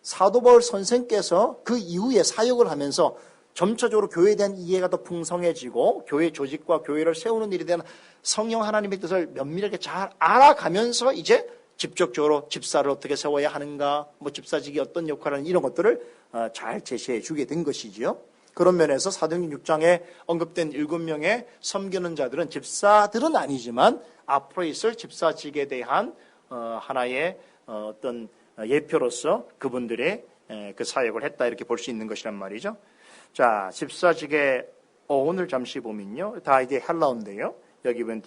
사도 바울 선생께서 그 이후에 사역을 하면서 점차적으로 교회에 대한 이해가 더 풍성해지고 교회 조직과 교회를 세우는 일에 대한 성령 하나님의 뜻을 면밀하게 잘 알아가면서 이제 직접적으로 집사를 어떻게 세워야 하는가, 뭐 집사직이 어떤 역할을 하는 이런 것들을 잘 제시해 주게 된 것이지요. 그런 면에서 사도행전 6장에 언급된 7명의 섬기는 자들은 집사들은 아니지만 앞으로 있을 집사직에 대한 하나의 어떤 예표로서 그분들의 그 사역을 했다, 이렇게 볼 수 있는 것이란 말이죠. 자, 집사직의 어원을 잠시 보면요, 다 이게 헬라어인데요. 여기 보면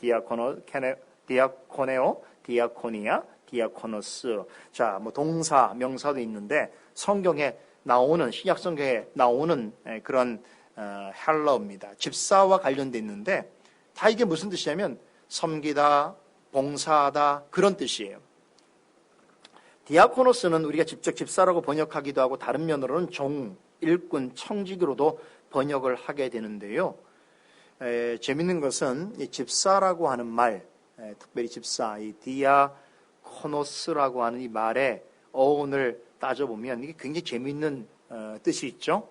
디아코네오, 디아코니아, 디아코노스. 자, 뭐 동사, 명사도 있는데 성경에 나오는, 신약 성경에 나오는 그런 헬라어입니다. 집사와 관련돼 있는데 다 이게 무슨 뜻이냐면 섬기다, 봉사하다, 그런 뜻이에요. 디아코노스는 우리가 직접 집사라고 번역하기도 하고 다른 면으로는 종, 일꾼, 청직으로도 번역을 하게 되는데요. 재밌는 것은 이 집사라고 하는 말, 특별히 집사, 이 디아코노스라고 하는 이 말의 어원을 따져보면 이게 굉장히 재미있는 뜻이 있죠.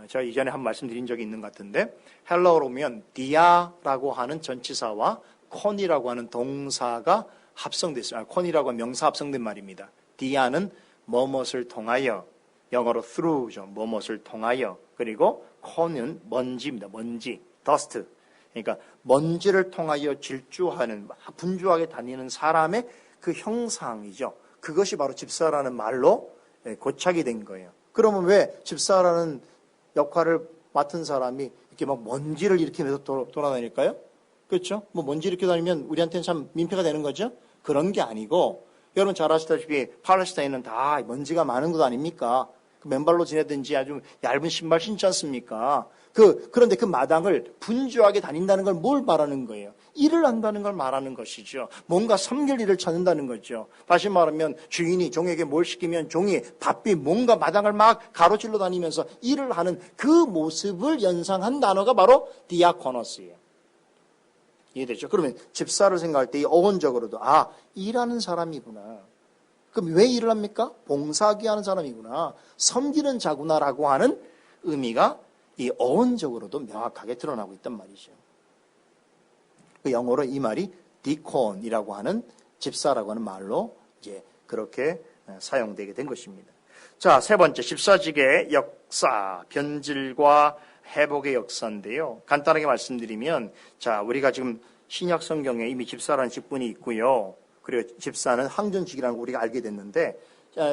제가 이전에 한 말씀드린 적이 있는 것 같은데, 헬라어로 보면 디아라고 하는 전치사와 콘이라고 하는 동사가 합성됐어요. 콘이라고 하는 명사 합성된 말입니다. 디아는 뭐뭇을 통하여, 영어로 through죠. 뭐뭇을 통하여. 그리고 콘은 먼지입니다. 먼지, dust. 그러니까 먼지를 통하여 질주하는, 분주하게 다니는 사람의 그 형상이죠. 그것이 바로 집사라는 말로 고착이 된 거예요. 그러면 왜 집사라는 역할을 맡은 사람이 이렇게 막 먼지를 일으키면서 돌아다닐까요? 그렇죠? 뭐 먼지 이렇게 다니면 우리한테는 참 민폐가 되는 거죠? 그런 게 아니고, 여러분 잘 아시다시피 팔레스타인은 다 먼지가 많은 곳 아닙니까? 그 맨발로 지내든지 아주 얇은 신발 신지 않습니까? 그런데 그 마당을 분주하게 다닌다는 걸 뭘 말하는 거예요? 일을 한다는 걸 말하는 것이죠. 뭔가 섬길 일을 찾는다는 거죠. 다시 말하면 주인이 종에게 뭘 시키면 종이 바삐 뭔가 마당을 막 가로질러 다니면서 일을 하는 그 모습을 연상한 단어가 바로 디아코노스예요. 이해되죠? 그러면 집사를 생각할 때 이 어원적으로도 일하는 사람이구나. 그럼 왜 일을 합니까? 봉사하게 하는 사람이구나. 섬기는 자구나라고 하는 의미가 이 어원적으로도 명확하게 드러나고 있단 말이죠. 그 영어로 이 말이 디콘이라고 하는 집사라고 하는 말로 이제 그렇게 사용되게 된 것입니다. 자, 세 번째 집사직의 역사, 변질과 회복의 역사인데요. 간단하게 말씀드리면, 자, 우리가 지금 신약 성경에 이미 집사라는 직분이 있고요. 그리고 집사는 항전직이라는 걸 우리가 알게 됐는데,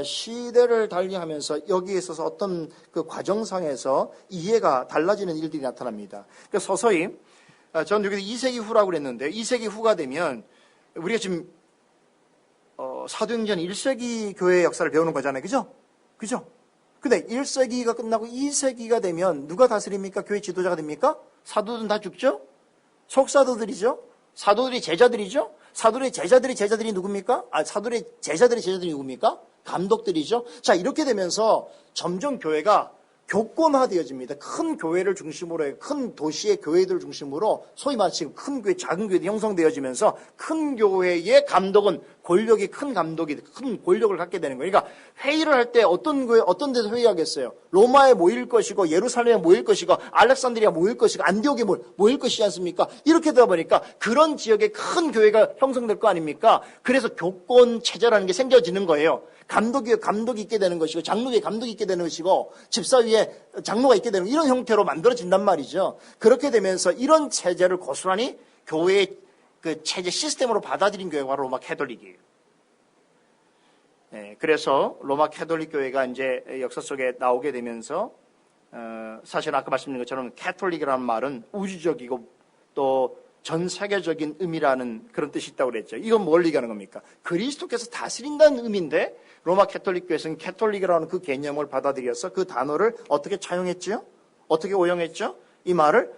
시대를 달리하면서 여기에 있어서 어떤 그 과정상에서 이해가 달라지는 일들이 나타납니다. 그러니까 서서히, 전 여기서 2세기 후라고 그랬는데, 2세기 후가 되면 우리가 지금 사도행전 1세기 교회의 역사를 배우는 거잖아요. 그죠? 그죠? 근데 1세기가 끝나고 2세기가 되면 누가 다스립니까? 교회 지도자가 됩니까? 사도들은 다 죽죠? 속사도들이죠? 사도들이 제자들이죠? 사도들의 제자들이 누굽니까? 사도들의 제자들이 누굽니까? 감독들이죠? 자, 이렇게 되면서 점점 교회가 교권화되어집니다. 큰 교회를 중심으로 해, 큰 도시의 교회들을 중심으로 소위 말해 큰 교회, 작은 교회들이 형성되어지면서 큰 교회의 감독은 권력이 큰 감독이 큰 권력을 갖게 되는 거예요. 그러니까 회의를 할 때 어떤 교회, 어떤 데서 회의하겠어요? 로마에 모일 것이고 예루살렘에 모일 것이고 알렉산드리아 모일 것이고 안디옥에 모일 것이지 않습니까? 이렇게 되다 보니까 그런 지역에 큰 교회가 형성될 거 아닙니까? 그래서 교권 체제라는 게 생겨지는 거예요. 감독이 있게 되는 것이고 장로 위에 감독이 있게 되는 것이고 집사 위에 장로가 있게 되는 이런 형태로 만들어진단 말이죠. 그렇게 되면서 이런 체제를 고스란히 교회의 그 체제 시스템으로 받아들인 교회가 바로 로마 캐톨릭이에요. 그래서 로마 캐톨릭 교회가 이제 역사 속에 나오게 되면서 사실 아까 말씀드린 것처럼 캐톨릭이라는 말은 우주적이고 또 전 세계적인 의미라는 그런 뜻이 있다고 그랬죠. 이건 뭘 얘기하는 겁니까? 그리스도께서 다스린다는 의미인데 로마 캐톨릭 교회에서는 캐톨릭이라는 그 개념을 받아들여서 그 단어를 어떻게 차용했죠? 어떻게 오용했죠? 이 말을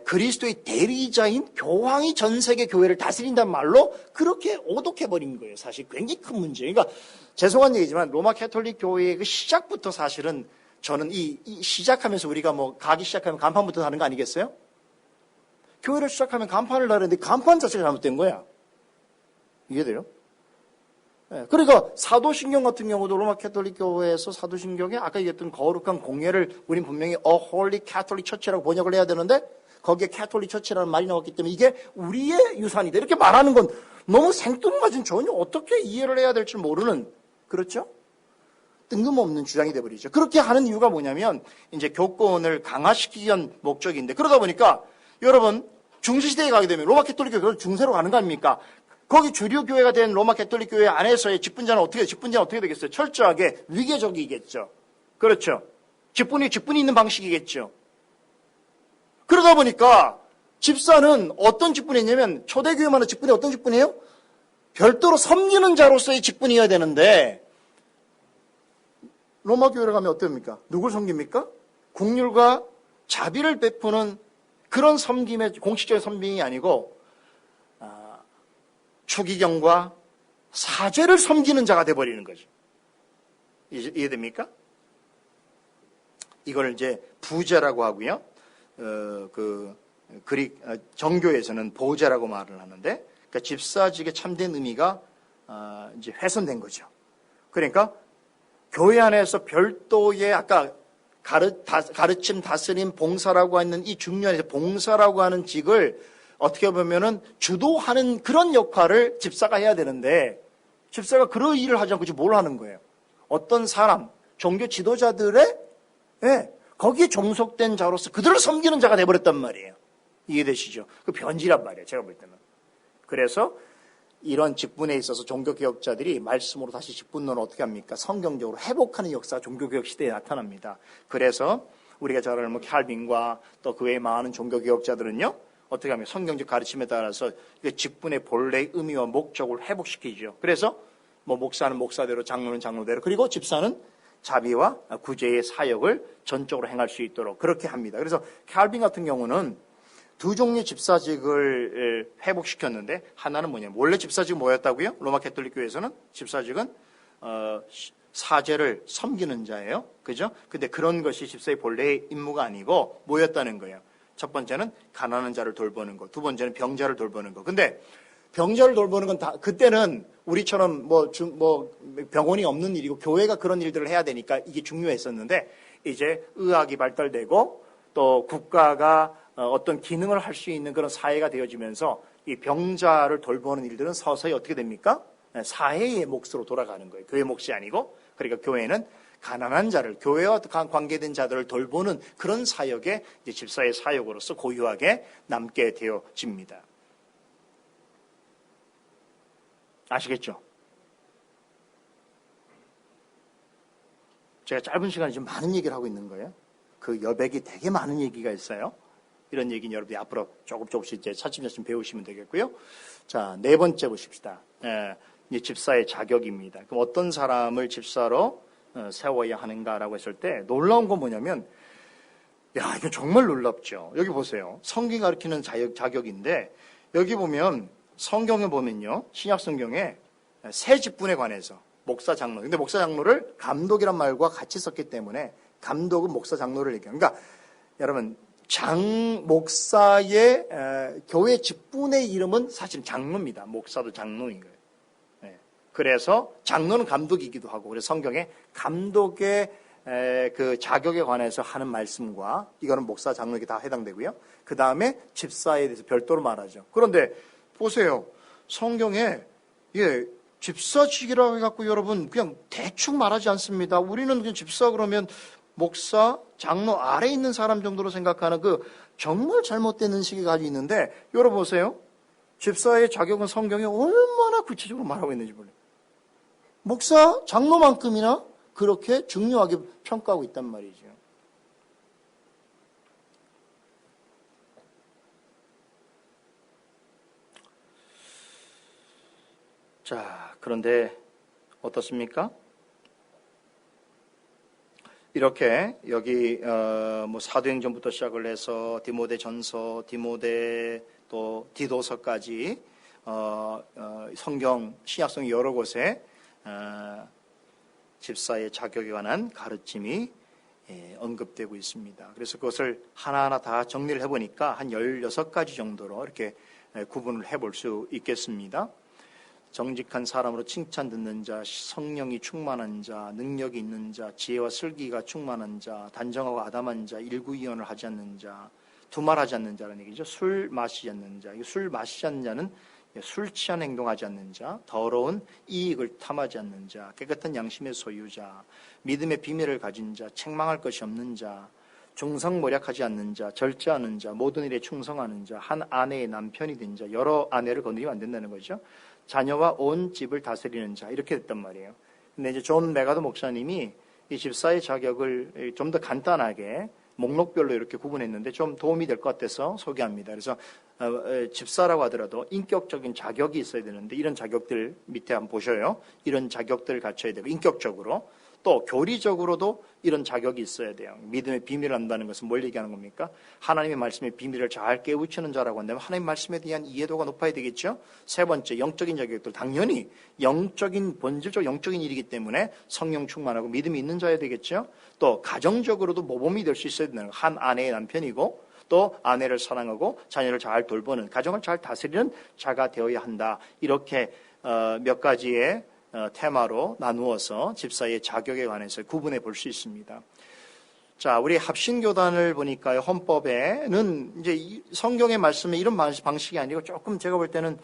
그리스도의 대리자인 교황이 전 세계 교회를 다스린다는 말로 그렇게 오독해버린 거예요. 사실 굉장히 큰 문제예요. 그러니까 죄송한 얘기지만 로마 캐톨릭 교회의 그 시작부터 사실은 저는 이 시작하면서 우리가 뭐 가기 시작하면 간판부터 하는 거 아니겠어요? 교회를 시작하면 간판을 달았는데 간판 자체가 잘못된 거야. 이해돼요? 그러니까 사도신경 같은 경우도 로마 캐톨릭 교회에서 사도신경에 아까 얘기했던 거룩한 공예를 우린 분명히 A Holy Catholic Church라고 번역을 해야 되는데 거기에 캐톨릭 처치라는 말이 나왔기 때문에 이게 우리의 유산이다. 이렇게 말하는 건 너무 생뚱맞은 전혀 어떻게 이해를 해야 될지 모르는 그렇죠? 뜬금없는 주장이 돼버리죠. 그렇게 하는 이유가 뭐냐면 이제 교권을 강화시키기 위한 목적인데 그러다 보니까 여러분 중세시대에 가게 되면 로마 캐톨릭 교회가 중세로 가는 거 아닙니까? 거기 주류 교회가 된 로마 캐톨릭 교회 안에서의 직분자는 어떻게 되겠어요? 철저하게 위계적이겠죠. 그렇죠. 직분이 있는 방식이겠죠. 그러다 보니까 집사는 어떤 직분이냐면 초대교회만의 직분이 어떤 직분이에요? 별도로 섬기는 자로서의 직분이어야 되는데 로마 교회를 가면 어떻습니까? 누굴 섬깁니까? 긍휼과 자비를 베푸는 그런 섬김의 공식적인 섬김이 아니고 추기경과 사죄를 섬기는 자가 돼버리는 거죠. 이해됩니까? 이걸 이제 부제라고 하고요. 그릭 정교에서는 보제라고 말을 하는데, 그러니까 집사직의 참된 의미가 이제 훼손된 거죠. 그러니까 교회 안에서 별도의 아까 가르침, 다스림, 봉사라고 하는 이 중요한 봉사라고 하는 직을 어떻게 보면은 주도하는 그런 역할을 집사가 해야 되는데 집사가 그런 일을 하지 않고 지금 뭘 하는 거예요? 어떤 사람, 종교 지도자들의 거기에 종속된 자로서 그들을 섬기는 자가 돼버렸단 말이에요. 이해되시죠? 그 변질란 말이에요. 제가 볼 때는. 그래서 이런 직분에 있어서 종교개혁자들이 말씀으로 다시 직분론을 어떻게 합니까? 성경적으로 회복하는 역사가 종교개혁 시대에 나타납니다. 그래서 우리가 잘 아는 칼빈과 또 그 외에 많은 종교개혁자들은요. 어떻게 하면 성경적 가르침에 따라서 직분의 본래의 의미와 목적을 회복시키죠. 그래서 뭐 목사는 목사대로 장로는 장로대로 그리고 집사는 자비와 구제의 사역을 전적으로 행할 수 있도록 그렇게 합니다. 그래서 칼빈 같은 경우는 두 종류의 집사직을 회복시켰는데 하나는 뭐냐면 원래 집사직은 뭐였다고요? 로마 가톨릭 교회에서는 집사직은 사제를 섬기는 자예요. 그죠? 근데 그런 것이 집사의 본래의 임무가 아니고 뭐였다는 거예요. 첫 번째는 가난한 자를 돌보는 것, 두 번째는 병자를 돌보는 것. 근데 병자를 돌보는 건 다 그때는 우리처럼 병원이 없는 일이고 교회가 그런 일들을 해야 되니까 이게 중요했었는데 이제 의학이 발달되고 또 국가가 어떤 기능을 할 수 있는 그런 사회가 되어지면서 이 병자를 돌보는 일들은 서서히 어떻게 됩니까? 사회의 몫으로 돌아가는 거예요. 교회 몫이 아니고. 그러니까 교회는 가난한 자를, 교회와 관계된 자들을 돌보는 그런 사역에 이제 집사의 사역으로서 고유하게 남게 되어집니다. 아시겠죠? 제가 짧은 시간에 지금 많은 얘기를 하고 있는 거예요. 그 여백이 되게 많은 얘기가 있어요. 이런 얘기는 여러분이 앞으로 조금씩 이제 차츰차츰 배우시면 되겠고요. 자, 네 번째 보십시다. 이제 집사의 자격입니다. 그럼 어떤 사람을 집사로 세워야 하는가라고 했을 때 놀라운 건 뭐냐면, 야, 이거 정말 놀랍죠. 여기 보세요. 성경 가르치는 자격인데 여기 보면 성경에 보면요, 신약 성경에 세 직분에 관해서 목사 장로. 근데 목사 장로를 감독이란 말과 같이 썼기 때문에 감독은 목사 장로를 얘기해요. 그러니까 여러분 목사의 교회 직분의 이름은 사실 장로입니다. 목사도 장로인 거예요. 그래서 장로는 감독이기도 하고, 그래서 성경에 감독의 그 자격에 관해서 하는 말씀과 이거는 목사 장로에게 다 해당되고요. 그 다음에 집사에 대해서 별도로 말하죠. 그런데 보세요, 성경에 집사직이라고 해갖고 여러분 그냥 대충 말하지 않습니다. 우리는 그냥 집사 그러면 목사, 장로 아래에 있는 사람 정도로 생각하는 그 정말 잘못된 인식이 가지고 있는데, 여러분 보세요. 집사의 자격은 성경에 얼마나 구체적으로 말하고 있는지 몰라요. 목사, 장로만큼이나 그렇게 중요하게 평가하고 있단 말이죠. 자, 그런데 어떻습니까? 이렇게 여기 사도행전부터 시작을 해서 디모데전서, 디모데 또 디도서까지 성경 신약성 여러 곳에 집사의 자격에 관한 가르침이 언급되고 있습니다. 그래서 그것을 하나하나 다 정리를 해보니까 한 16가지 정도로 이렇게 구분을 해볼 수 있겠습니다. 정직한 사람으로 칭찬 듣는 자, 성령이 충만한 자, 능력이 있는 자, 지혜와 슬기가 충만한 자, 단정하고 아담한 자, 일구이언을 하지 않는 자, 두말하지 않는 자라는 얘기죠. 술 마시지 않는 자. 술 마시지 않는 자는 술 취한 행동하지 않는 자, 더러운 이익을 탐하지 않는 자, 깨끗한 양심의 소유자, 믿음의 비밀을 가진 자, 책망할 것이 없는 자, 중성모략하지 않는 자, 절제하는 자, 모든 일에 충성하는 자, 한 아내의 남편이 된 자, 여러 아내를 건드리면 안 된다는 거죠. 자녀와 온 집을 다스리는 자, 이렇게 됐단 말이에요. 근데 이제 존 메가더 목사님이 이 집사의 자격을 좀 더 간단하게 목록별로 이렇게 구분했는데 좀 도움이 될 것 같아서 소개합니다. 그래서 집사라고 하더라도 인격적인 자격이 있어야 되는데 이런 자격들 밑에 한번 보셔요. 이런 자격들을 갖춰야 되고, 인격적으로 또 교리적으로도 이런 자격이 있어야 돼요. 믿음의 비밀을 안다는 것은 뭘 얘기하는 겁니까? 하나님의 말씀의 비밀을 잘 깨우치는 자라고 한다면 하나님의 말씀에 대한 이해도가 높아야 되겠죠. 세 번째, 영적인 자격들. 당연히 영적인, 본질적 영적인 일이기 때문에 성령 충만하고 믿음이 있는 자여야 되겠죠. 또 가정적으로도 모범이 될 수 있어야 되는, 한 아내의 남편이고 또 아내를 사랑하고 자녀를 잘 돌보는, 가정을 잘 다스리는 자가 되어야 한다. 이렇게 몇 가지의 테마로 나누어서 집사의 자격에 관해서 구분해 볼 수 있습니다. 자, 우리 합신교단을 보니까요, 헌법에는 이제 성경의 말씀에 이런 방식이 아니고 조금 제가 볼 때는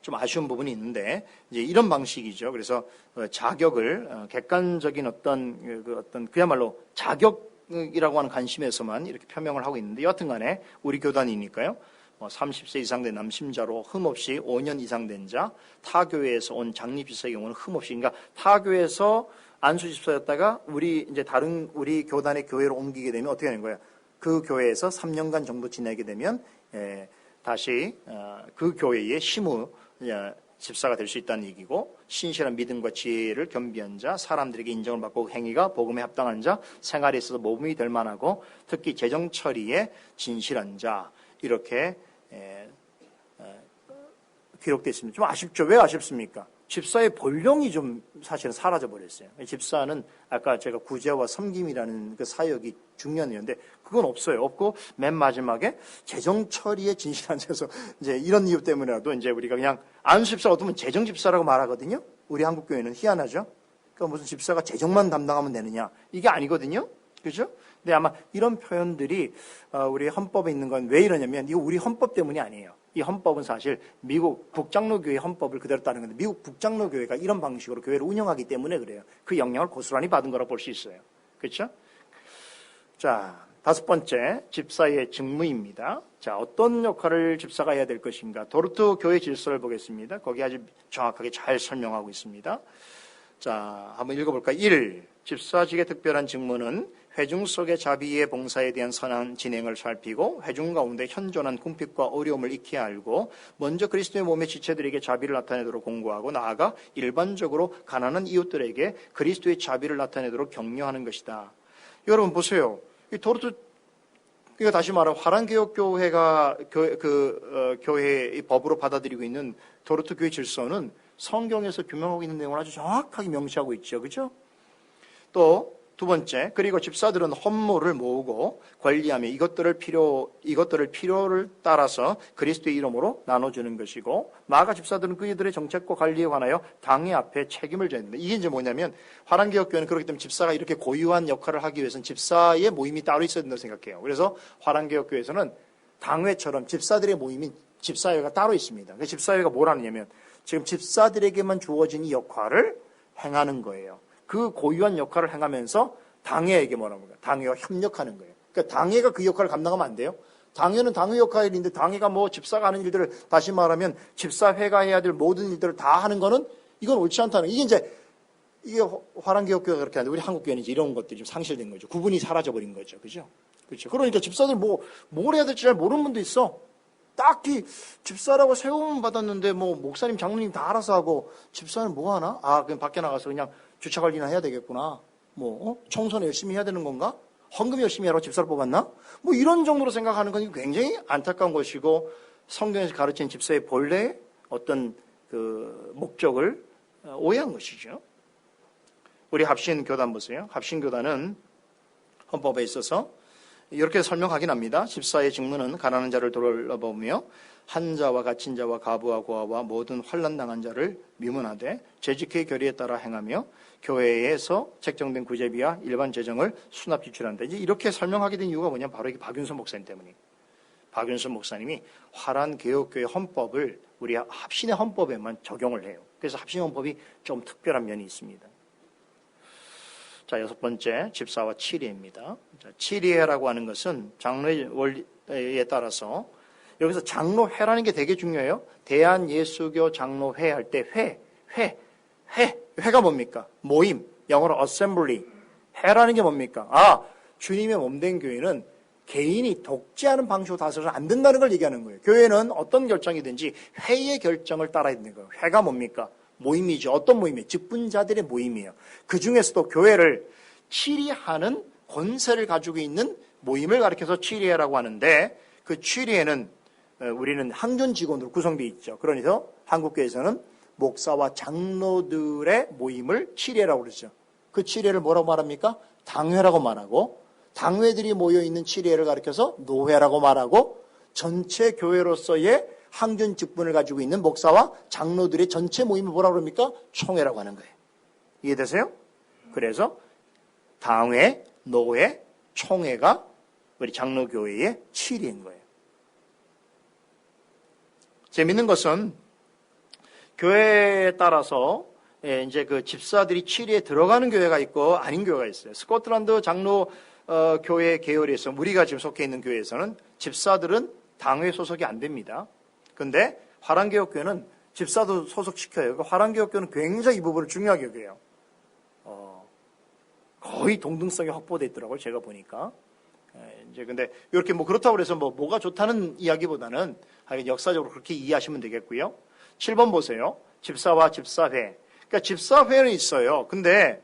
좀 아쉬운 부분이 있는데, 이제 이런 방식이죠. 그래서 자격을 객관적인 어떤 그야말로 자격이라고 하는 관심에서만 이렇게 표명을 하고 있는데, 여하튼간에 우리 교단이니까요. 30세 이상 된 남심자로 흠없이 5년 이상 된 자, 타교회에서 온 장립집사의 경우는 흠없이, 그러니까 타교회에서 안수집사였다가 우리 교단의 교회로 옮기게 되면 어떻게 되는 거예요? 그 교회에서 3년간 정도 지내게 되면 다시 그 교회의 집사가 될 수 있다는 얘기고, 신실한 믿음과 지혜를 겸비한 자, 사람들에게 인정을 받고 행위가 복음에 합당한 자, 생활에 있어서 모범이 될 만하고 특히 재정 처리에 진실한 자, 이렇게 기록되어 있습니다. 좀 아쉽죠? 왜 아쉽습니까? 집사의 본령이 좀 사실은 사라져 버렸어요. 집사는 아까 제가 구제와 섬김이라는 그 사역이 중요한 일인데 그건 없어요. 없고 맨 마지막에 재정 처리에 진실한 자에서 이제 이런 이유 때문에라도 이제 우리가 그냥 안수 집사가 어쩌면 재정 집사라고 말하거든요. 우리 한국 교회는 희한하죠. 그러니까 무슨 집사가 재정만 담당하면 되느냐 이게 아니거든요. 그죠? 근데 아마 이런 표현들이 우리 헌법에 있는 건 왜 이러냐면 이거 우리 헌법 때문이 아니에요. 이 헌법은 사실 미국 북장로교회 헌법을 그대로 따르는 건데 미국 북장로교회가 이런 방식으로 교회를 운영하기 때문에 그래요. 그 영향을 고스란히 받은 거라고 볼 수 있어요. 그렇죠? 자, 5번째 집사의 직무입니다. 자, 어떤 역할을 집사가 해야 될 것인가? 도르트 교회 질서를 보겠습니다. 거기 아주 정확하게 잘 설명하고 있습니다. 자, 한번 읽어볼까요? 1. 집사직의 특별한 직무는 회중 속의 자비의 봉사에 대한 선한 진행을 살피고 회중 가운데 현존한 궁핍과 어려움을 익히 알고 먼저 그리스도의 몸의 지체들에게 자비를 나타내도록 공고하고 나아가 일반적으로 가난한 이웃들에게 그리스도의 자비를 나타내도록 격려하는 것이다. 여러분 보세요. 이 도르트 그러니까 다시 말하면 화란개혁교회가 교회의 법으로 받아들이고 있는 도르트 교회 질서는 성경에서 규명하고 있는 내용을 아주 정확하게 명시하고 있죠. 그렇죠? 또 2번째, 그리고 집사들은 헌물을 모으고 관리하며 이것들을 필요를 따라서 그리스도의 이름으로 나눠주는 것이고 나아가 집사들은 그들의 정책과 관리에 관하여 당회 앞에 책임을 져야 됩니다. 이게 이제 뭐냐면 화란개혁교회는 그렇기 때문에 집사가 이렇게 고유한 역할을 하기 위해서는 집사의 모임이 따로 있어야 된다고 생각해요. 그래서 화란개혁교회에서는 당회처럼 집사들의 모임이 집사회가 따로 있습니다. 그 집사회가 뭘 하느냐면 지금 집사들에게만 주어진 이 역할을 행하는 거예요. 그 고유한 역할을 행하면서 당회에게 뭐라고 합니까? 당회와 협력하는 거예요. 그러니까 당회가 그 역할을 감당하면 안 돼요. 당회는 당회 역할인데 당회가 뭐 집사가 하는 일들을 다시 말하면 집사회가 해야 될 모든 일들을 다 하는 거는 이건 옳지 않다는 거예요. 이게 화란개혁교회가 그렇게 하는데 우리 한국교회는 이제 이런 것들이 좀 상실된 거죠. 구분이 사라져버린 거죠. 그죠? 그렇죠. 그러니까 집사들 뭘 해야 될지 잘 모르는 분도 있어. 딱히 집사라고 세움은 받았는데 뭐 목사님 장로님 다 알아서 하고 집사는 뭐 하나? 그냥 밖에 나가서 그냥 주차 관리나 해야 되겠구나. 청소는 열심히 해야 되는 건가? 헌금 열심히 하라고 집사를 뽑았나? 뭐 이런 정도로 생각하는 건 굉장히 안타까운 것이고 성경에서 가르친 집사의 본래의 어떤 그 목적을 오해한 것이죠. 우리 합신교단 보세요. 합신교단은 헌법에 있어서 이렇게 설명하긴 합니다. 집사의 직무는 가난한 자를 돌아보며 한자와 갇힌 자와 가부와 고아와 모든 환난 당한 자를 미문하되 재직의 결의에 따라 행하며 교회에서 책정된 구제비와 일반 재정을 수납 지출한다. 이렇게 설명하게 된 이유가 뭐냐면 바로 이게 박윤선 목사님 때문이에요. 박윤선 목사님이 화란개혁교회 헌법을 우리 합신의 헌법에만 적용을 해요. 그래서 합신의 헌법이 좀 특별한 면이 있습니다. 자, 6번째 집사와 치리입니다. 치리회라고 하는 것은 장로의 원리에 따라서 여기서 장로회라는 게 되게 중요해요. 대한예수교 장로회 할 때 회가 뭡니까? 모임, 영어로 assembly. 회라는 게 뭡니까? 주님의 몸된 교회는 개인이 독재하는 방식으로 다스려서 안 된다는 걸 얘기하는 거예요. 교회는 어떤 결정이든지 회의 결정을 따라야 되는 거예요. 회가 뭡니까? 모임이죠. 어떤 모임이에요? 직분자들의 모임이에요. 그 중에서도 교회를 치리하는 권세를 가지고 있는 모임을 가리켜서 치리회라고 하는데 그 치리회는 우리는 항존 직원으로 구성되어 있죠. 그러니까 한국교회에서는 목사와 장로들의 모임을 치리회라고 그러죠. 그 치리회를 뭐라고 말합니까? 당회라고 말하고 당회들이 모여있는 치리회를 가리켜서 노회라고 말하고 전체 교회로서의 항존 직분을 가지고 있는 목사와 장로들의 전체 모임을 뭐라고 그럽니까? 총회라고 하는 거예요. 이해되세요? 그래서 당회, 노회, 총회가 우리 장로교회의 치리인 거예요. 재밌는 것은 교회에 따라서 이제 그 집사들이 치리에 들어가는 교회가 있고 아닌 교회가 있어요. 스코틀랜드 장로 교회 계열에서 우리가 지금 속해 있는 교회에서는 집사들은 당회 소속이 안 됩니다. 근데 화란개혁교회는 집사도 소속시켜요. 화란개혁교회는 굉장히 이 부분을 중요하게 여겨요. 거의 동등성이 확보되어 있더라고요. 제가 보니까. 이제 근데 이렇게 그렇다고 해서 뭐가 좋다는 이야기보다는 역사적으로 그렇게 이해하시면 되겠고요. 7번 보세요. 집사와 집사회. 그러니까 집사회는 있어요. 근데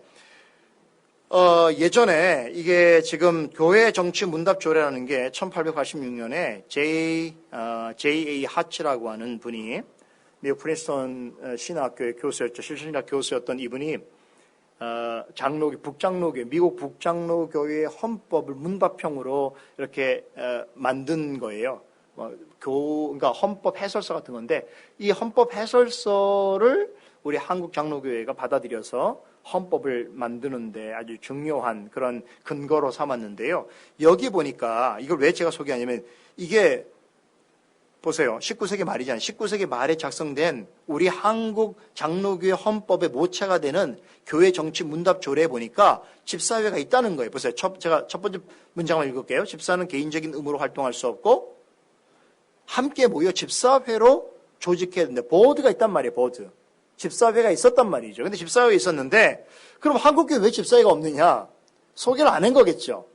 예전에 이게 지금 교회 정치 문답 조례라는 게 1886년에 J.A. 하츠라고 하는 분이 미국 프린스턴 신학교의 교수였죠. 실신학 교수였던 이분이 북장로교, 미국 북장로교회의 헌법을 문답형으로 이렇게 만든 거예요. 그러니까 헌법 해설서 같은 건데 이 헌법 해설서를 우리 한국 장로교회가 받아들여서 헌법을 만드는데 아주 중요한 그런 근거로 삼았는데요. 여기 보니까 이걸 왜 제가 소개하냐면 이게 보세요. 19세기 말이잖아요. 19세기 말에 작성된 우리 한국 장로교회 헌법의 모체가 되는 교회 정치 문답 조례에 보니까 집사회가 있다는 거예요. 보세요. 제가 첫 번째 문장을 읽을게요. 집사는 개인적인 의무로 활동할 수 없고 함께 모여 집사회로 조직해야 된다. 보드가 있단 말이에요. 보드. 집사회가 있었단 말이죠. 근데 집사회가 있었는데 그럼 한국교회 왜 집사회가 없느냐? 소개를 안 한 거겠죠.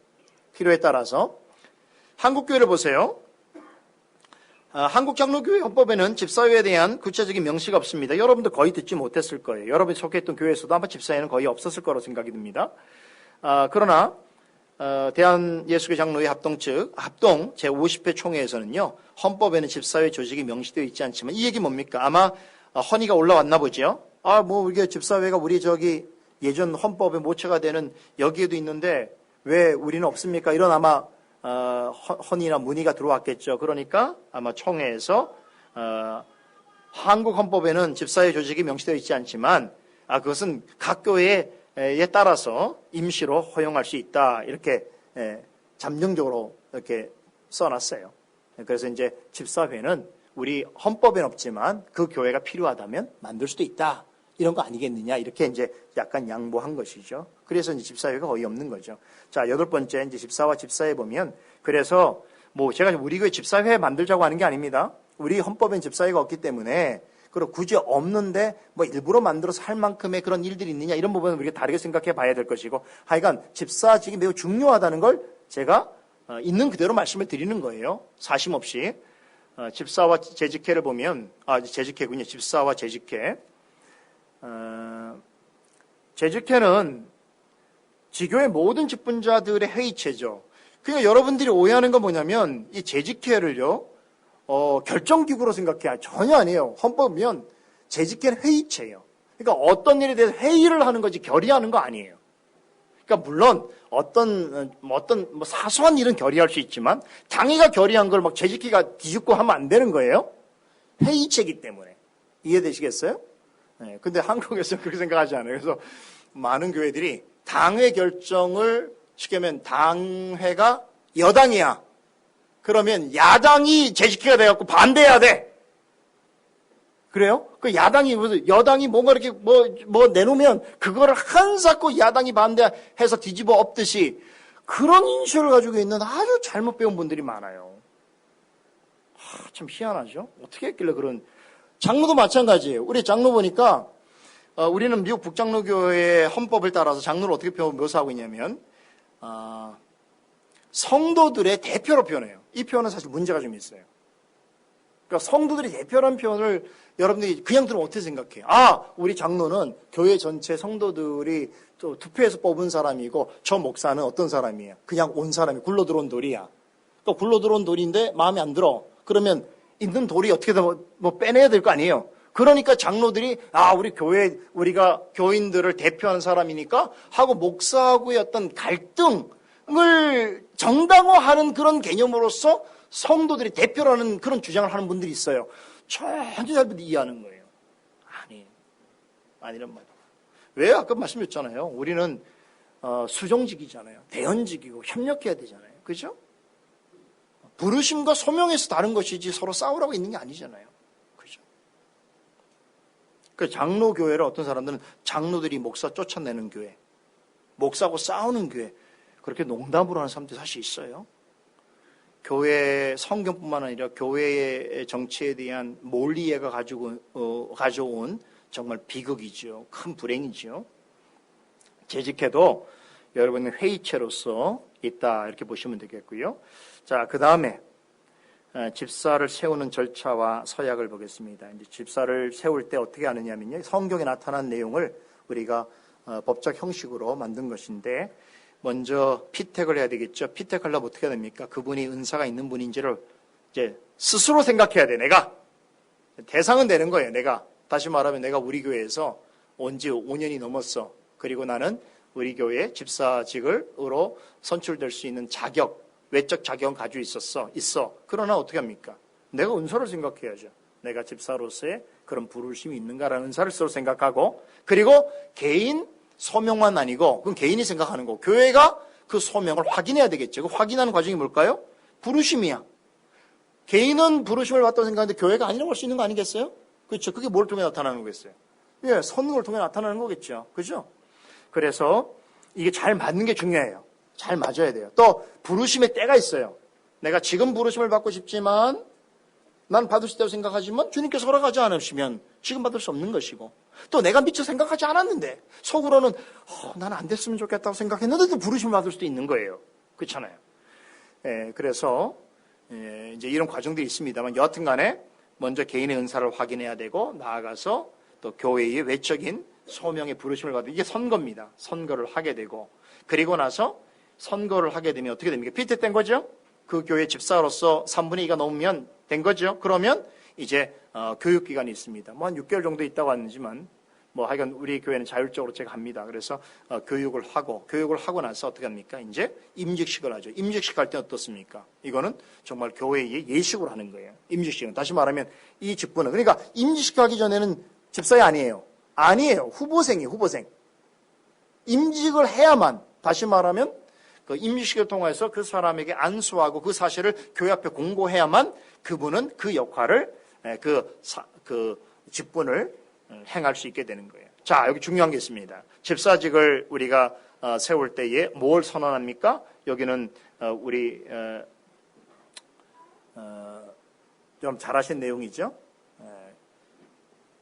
필요에 따라서. 한국교회를 보세요. 한국장로교회 헌법에는 집사회에 대한 구체적인 명시가 없습니다. 여러분도 거의 듣지 못했을 거예요. 여러분이 속했던 교회에서도 아마 집사회는 거의 없었을 거라고 생각이 듭니다. 그러나 대한예수교 장로회 합동 제50회 총회에서는요. 헌법에는 집사회 조직이 명시되어 있지 않지만 이 얘기 뭡니까? 아마 헌의가 올라왔나 보죠. 이게 집사회가 우리 예전 헌법의 모체가 되는 여기에도 있는데 왜 우리는 없습니까? 이런 아마 헌의나 문의가 들어왔겠죠. 그러니까 아마 총회에서 한국 헌법에는 집사회 조직이 명시되어 있지 않지만 그것은 각 교회에 따라서 임시로 허용할 수 있다. 이렇게 잠정적으로 이렇게 써놨어요. 그래서 이제 집사회는 우리 헌법에는 없지만 그 교회가 필요하다면 만들 수도 있다. 이런 거 아니겠느냐. 이렇게 이제 약간 양보한 것이죠. 그래서 이제 집사회가 거의 없는 거죠. 자, 8번째 이제 집사와 집사회 보면 그래서 제가 우리 교회 집사회 만들자고 하는 게 아닙니다. 우리 헌법엔 집사회가 없기 때문에 그리고 굳이 없는데 일부러 만들어서 할 만큼의 그런 일들이 있느냐 이런 부분은 우리가 다르게 생각해 봐야 될 것이고 하여간 집사직이 매우 중요하다는 걸 제가 있는 그대로 말씀을 드리는 거예요. 사심 없이. 집사와 재직회를 보면 재직회군요. 집사와 재직회. 재직회는 지교의 모든 직분자들의 회의체죠. 그러니까 여러분들이 오해하는 건 뭐냐면 이 재직회를요 결정기구로 생각해야 전혀 아니에요. 헌법이면 재직회는 회의체예요. 그러니까 어떤 일에 대해서 회의를 하는 거지 결의하는 거 아니에요. 그러니까 물론 어떤 사소한 일은 결의할 수 있지만 당의가 결의한 걸 막 재직회가 뒤집고 하면 안 되는 거예요. 회의체이기 때문에. 이해되시겠어요? 네, 근데 한국에서는 그렇게 생각하지 않아요. 그래서 많은 교회들이 당회 결정을 쉽게 하면 당회가 여당이야. 그러면 야당이 재직회가 돼갖고 반대해야 돼. 그래요? 여당이 뭔가 이렇게 내놓으면 그거를 한사코 야당이 반대해서 뒤집어 엎듯이 그런 인식을 가지고 있는 아주 잘못 배운 분들이 많아요. 참 희한하죠? 어떻게 했길래 장로도 마찬가지예요. 우리 장로 보니까 우리는 미국 북장로교회의 헌법을 따라서 장로를 어떻게 묘사하고 있냐면 성도들의 대표로 표현해요. 이 표현은 사실 문제가 좀 있어요. 그러니까 성도들이 대표라는 표현을 여러분들이 그냥 들으면 어떻게 생각해요? 우리 장로는 교회 전체 성도들이 또 투표해서 뽑은 사람이고 저 목사는 어떤 사람이에요? 그냥 온 사람이 굴러들어온 돌이야. 그러니까 굴러들어온 돌인데 마음에 안 들어. 그러면 있는 돌이 어떻게든 빼내야 될 거 아니에요. 그러니까 장로들이 우리가 교인들을 대표하는 사람이니까 하고 목사하고의 어떤 갈등을 정당화하는 그런 개념으로서 성도들이 대표라는 그런 주장을 하는 분들이 있어요. 전혀 잘못 이해하는 거예요. 아니란 말이에요. 왜? 아까 말씀드렸잖아요. 우리는 수종직이잖아요. 대연직이고 협력해야 되잖아요. 그죠? 부르심과 소명에서 다른 것이지 서로 싸우라고 있는 게 아니잖아요. 그죠? 그 장로교회를 어떤 사람들은 장로들이 목사 쫓아내는 교회, 목사하고 싸우는 교회, 그렇게 농담으로 하는 사람들이 사실 있어요. 교회 성경뿐만 아니라 교회의 정치에 대한 몰리에가 가져온 정말 비극이죠. 큰 불행이죠. 재직해도 여러분은 회의체로서 있다 이렇게 보시면 되겠고요. 자, 그 다음에 집사를 세우는 절차와 서약을 보겠습니다. 이제 집사를 세울 때 어떻게 하느냐면요. 성경에 나타난 내용을 우리가 법적 형식으로 만든 것인데 먼저 피택을 해야 되겠죠. 피택하려면 어떻게 해야 됩니까? 그분이 은사가 있는 분인지를 이제 스스로 생각해야 돼. 내가. 대상은 되는 거예요. 내가. 다시 말하면 내가 우리 교회에서 온 지 5년이 넘었어. 그리고 나는 우리 교회 집사직으로 선출될 수 있는 자격, 외적 자격은 가지고 있어. 그러나 어떻게 합니까? 내가 은사를 생각해야죠. 내가 집사로서의 그런 부르심이 있는가라는 은사를 스스로 생각하고, 그리고 개인 소명만 아니고, 그건 개인이 생각하는 거고, 교회가 그 소명을 확인해야 되겠죠. 그 확인하는 과정이 뭘까요? 부르심이야. 개인은 부르심을 받다고 생각하는데 교회가 아니라고 할 수 있는 거 아니겠어요? 그렇죠. 그게 뭘 통해 나타나는 거겠어요? 예, 선거를 통해 나타나는 거겠죠. 그죠? 그래서 이게 잘 맞는 게 중요해요. 잘 맞아야 돼요. 또 부르심의 때가 있어요. 내가 지금 부르심을 받고 싶지만 난 받을 수 있다고 생각하지만 주님께서 허락하지 않으시면 지금 받을 수 없는 것이고, 또 내가 미처 생각하지 않았는데 속으로는 나는 안 됐으면 좋겠다고 생각했는데도 부르심을 받을 수도 있는 거예요. 그렇잖아요. 예, 그래서 이제 이런 과정들이 있습니다만 여하튼 간에 먼저 개인의 은사를 확인해야 되고, 나아가서 또 교회의 외적인 소명의 부르심을 받는, 이게 선거입니다. 선거를 하게 되고, 그리고 나서 선거를 하게 되면 어떻게 됩니까? 피택된 거죠? 그 교회 집사로서 3분의 2가 넘으면 된 거죠. 그러면 이제 교육기간이 있습니다. 뭐 한 6개월 정도 있다고 하지만 뭐 하여간 우리 교회는 자율적으로 제가 합니다. 그래서 교육을 하고 나서 어떻게 합니까? 이제 임직식을 하죠. 임직식 할 때 어떻습니까? 이거는 정말 교회의 예식으로 하는 거예요. 임직식은. 다시 말하면 이 직분은, 그러니까 임직식 하기 전에는 집사이 아니에요. 후보생이에요. 후보생. 임직을 해야만, 다시 말하면 그 임직식을 통해서 그 사람에게 안수하고 그 사실을 교회 앞에 공고해야만 그분은 그 역할을, 그 직분을 행할 수 있게 되는 거예요. 자, 여기 중요한 게 있습니다. 집사직을 우리가 세울 때에 뭘 선언합니까? 여기는 우리 좀 잘하신 내용이죠.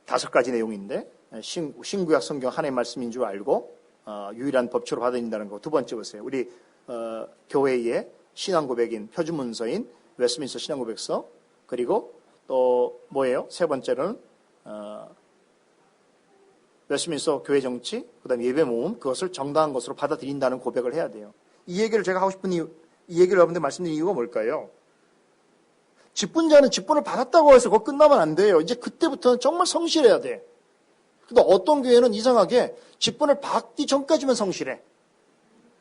5가지 내용인데 신구약 성경 하나의 말씀인 줄 알고 유일한 법칙으로 받아들인다는 거. 두 번째 보세요. 우리 교회의 신앙고백인 표준문서인 웨스트민스터 신앙고백서, 그리고 또 뭐예요? 세 번째로는 웨스트민스터 교회 정치, 그다음에 예배 모임, 그것을 정당한 것으로 받아들인다는 고백을 해야 돼요. 이 얘기를 제가 하고 싶은 이유, 이 얘기를 여러분들 말씀드린 이유가 뭘까요? 직분자는 직분을 받았다고 해서 그거 끝나면 안 돼요. 이제 그때부터는 정말 성실해야 돼. 근데 어떤 교회는 이상하게 직분을 받기 전까지만 성실해.